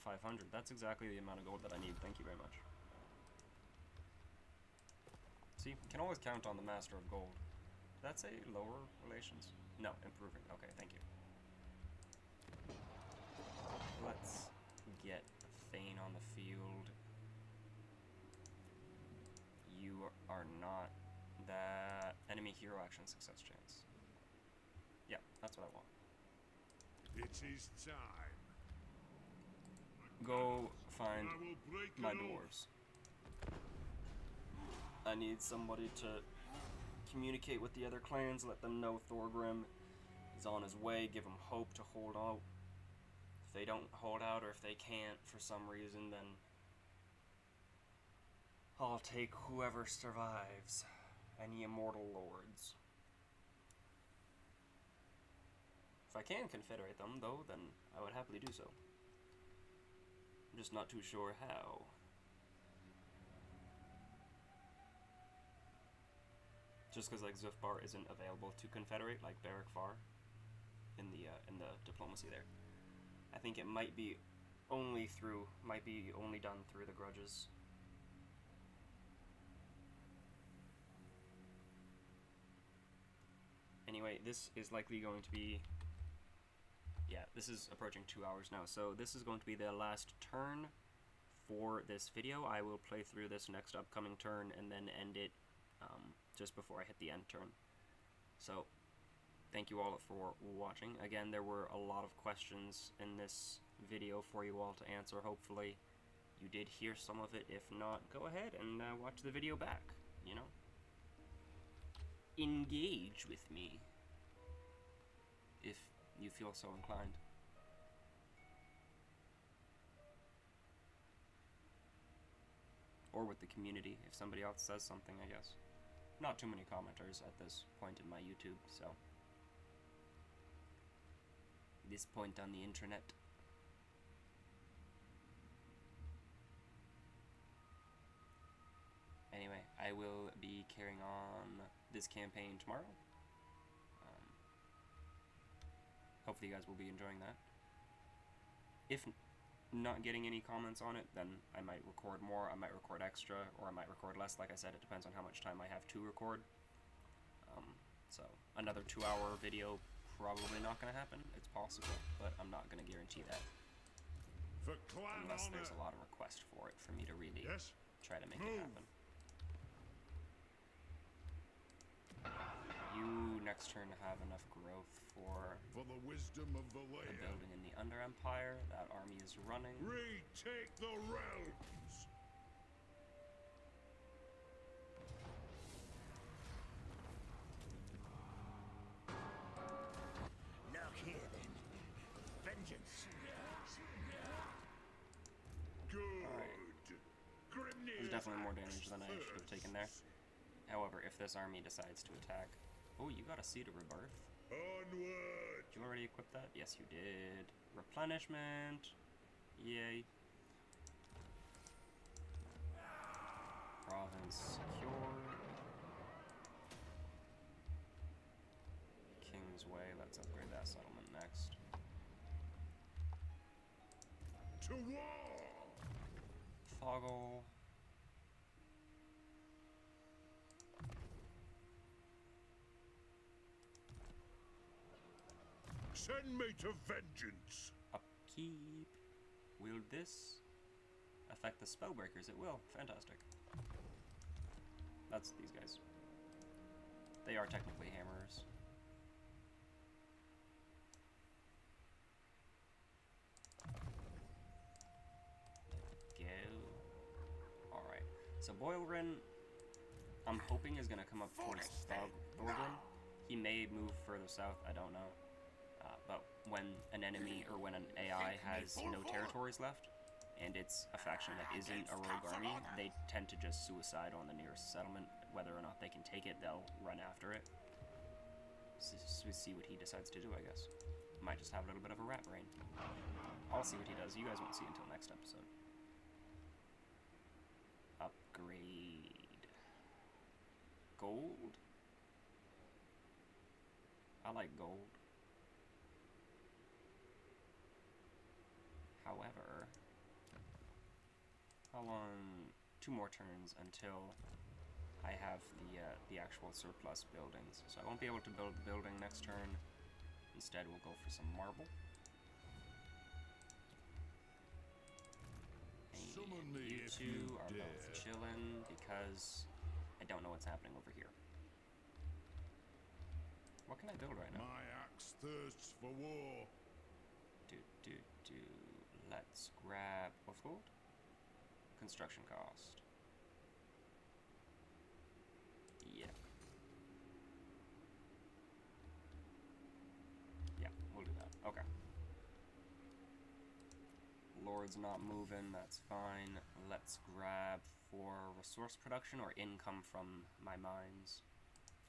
500. That's exactly the amount of gold that I need. Thank you very much. See, can always count on the Master of Gold. Did that say lower relations? No, improving. Okay, thank you. Let's get Thane on the field. You are not that enemy hero action success chance. Yeah, that's what I want. It is time. Go find I will break my an oath. dwarves. I need somebody to communicate with the other clans, let them know Thorgrim is on his way, give them hope to hold out. If they don't hold out, or if they can't for some reason, then I'll take whoever survives. Any immortal lords. If I can confederate them, though, then I would happily do so. I'm just not too sure how. Just because like Zufbar isn't available to confederate like Barak Far in the diplomacy there. I think it might be only done through the grudges. Anyway, this is likely going to be, yeah, this is approaching 2 hours now, so this is going to be the last turn for this video. I will play through this next upcoming turn and then end it just before I hit the end turn. So, thank you all for watching. Again, there were a lot of questions in this video for you all to answer. Hopefully, you did hear some of it. If not, go ahead and watch the video back, you know? Engage with me if you feel so inclined. Or with the community, if somebody else says something, I guess. Not too many commenters at this point in my YouTube, so. This point on the internet. Anyway, I will be carrying on this campaign tomorrow. Hopefully you guys will be enjoying that. If not getting any comments on it, then I might record more, I might record extra, or I might record less. Like I said, it depends on how much time I have to record. So, another 2-hour video, probably not going to happen. It's possible, but I'm not going to guarantee that. For clan Unless honor. there's a lot of request for it, for me to really Yes. try to make Move. it happen. You next turn have enough growth for For the wisdom of the the land. building in the Under Empire. That army is running. Retake the realms. Look here then. Vengeance. Good. Grimnir. There's definitely more damage than I should have taken there. However, if this army decides to attack... Oh, you got a Seed of Rebirth. Onward. Did you already equip that? Yes, you did. Replenishment. Yay. Province secure. King's Way. Let's upgrade that settlement next. To war. Foggle. Send me to vengeance. Upkeep. Will this affect the spellbreakers? It will. Fantastic. That's these guys. They are technically hammers. Go. Alright. So Boilrin, I'm hoping is going to come up towards Thorgrim. He may move further south, I don't know. But when an enemy or when an AI has no territories left, and it's a faction that isn't a rogue army, they tend to just suicide on the nearest settlement. Whether or not they can take it, they'll run after it. So we see what he decides to do, I guess. Might just have a little bit of a rat brain. I'll see what he does. You guys won't see until next episode. Upgrade. Gold? I like gold. However, how long? 2 more turns until I have the actual surplus buildings. So I won't be able to build the building next turn. Instead, we'll go for some marble. And you two are both chilling because I don't know what's happening over here. What can I build right now? My axe thirsts for war. Let's grab what's gold? Construction cost. Yeah. Yeah, we'll do that. Okay. Lord's not moving, that's fine. Let's grab for resource production or income from my mines.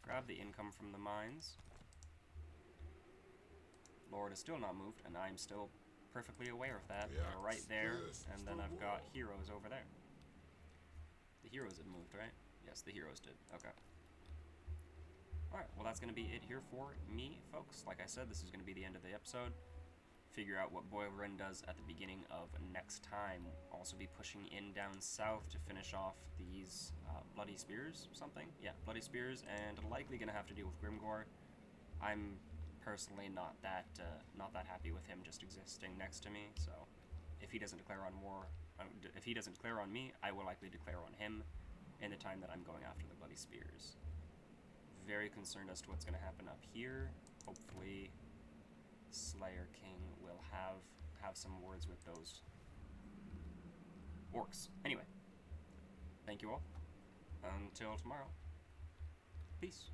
Grab the income from the mines. Lord is still not moved, and I'm still perfectly aware of that. They're right there, and then I've got heroes over there. The heroes had moved, right? Yes, the heroes did. Okay. Alright, well that's going to be it here for me, folks. Like I said, this is going to be the end of the episode. Figure out what Boilrin does at the beginning of next time. Also be pushing in down south to finish off these Bloody Spears, something? Yeah, Bloody Spears, and likely going to have to deal with Grimgor. I'm personally not that happy with him just existing next to me, so if he doesn't declare on war, if he doesn't declare on me, I will likely declare on him in the time that I'm going after the Bloody Spears. Very concerned as to what's going to happen up here. Hopefully Slayer King will have some words with those orcs. Anyway, thank you all. Until tomorrow. Peace.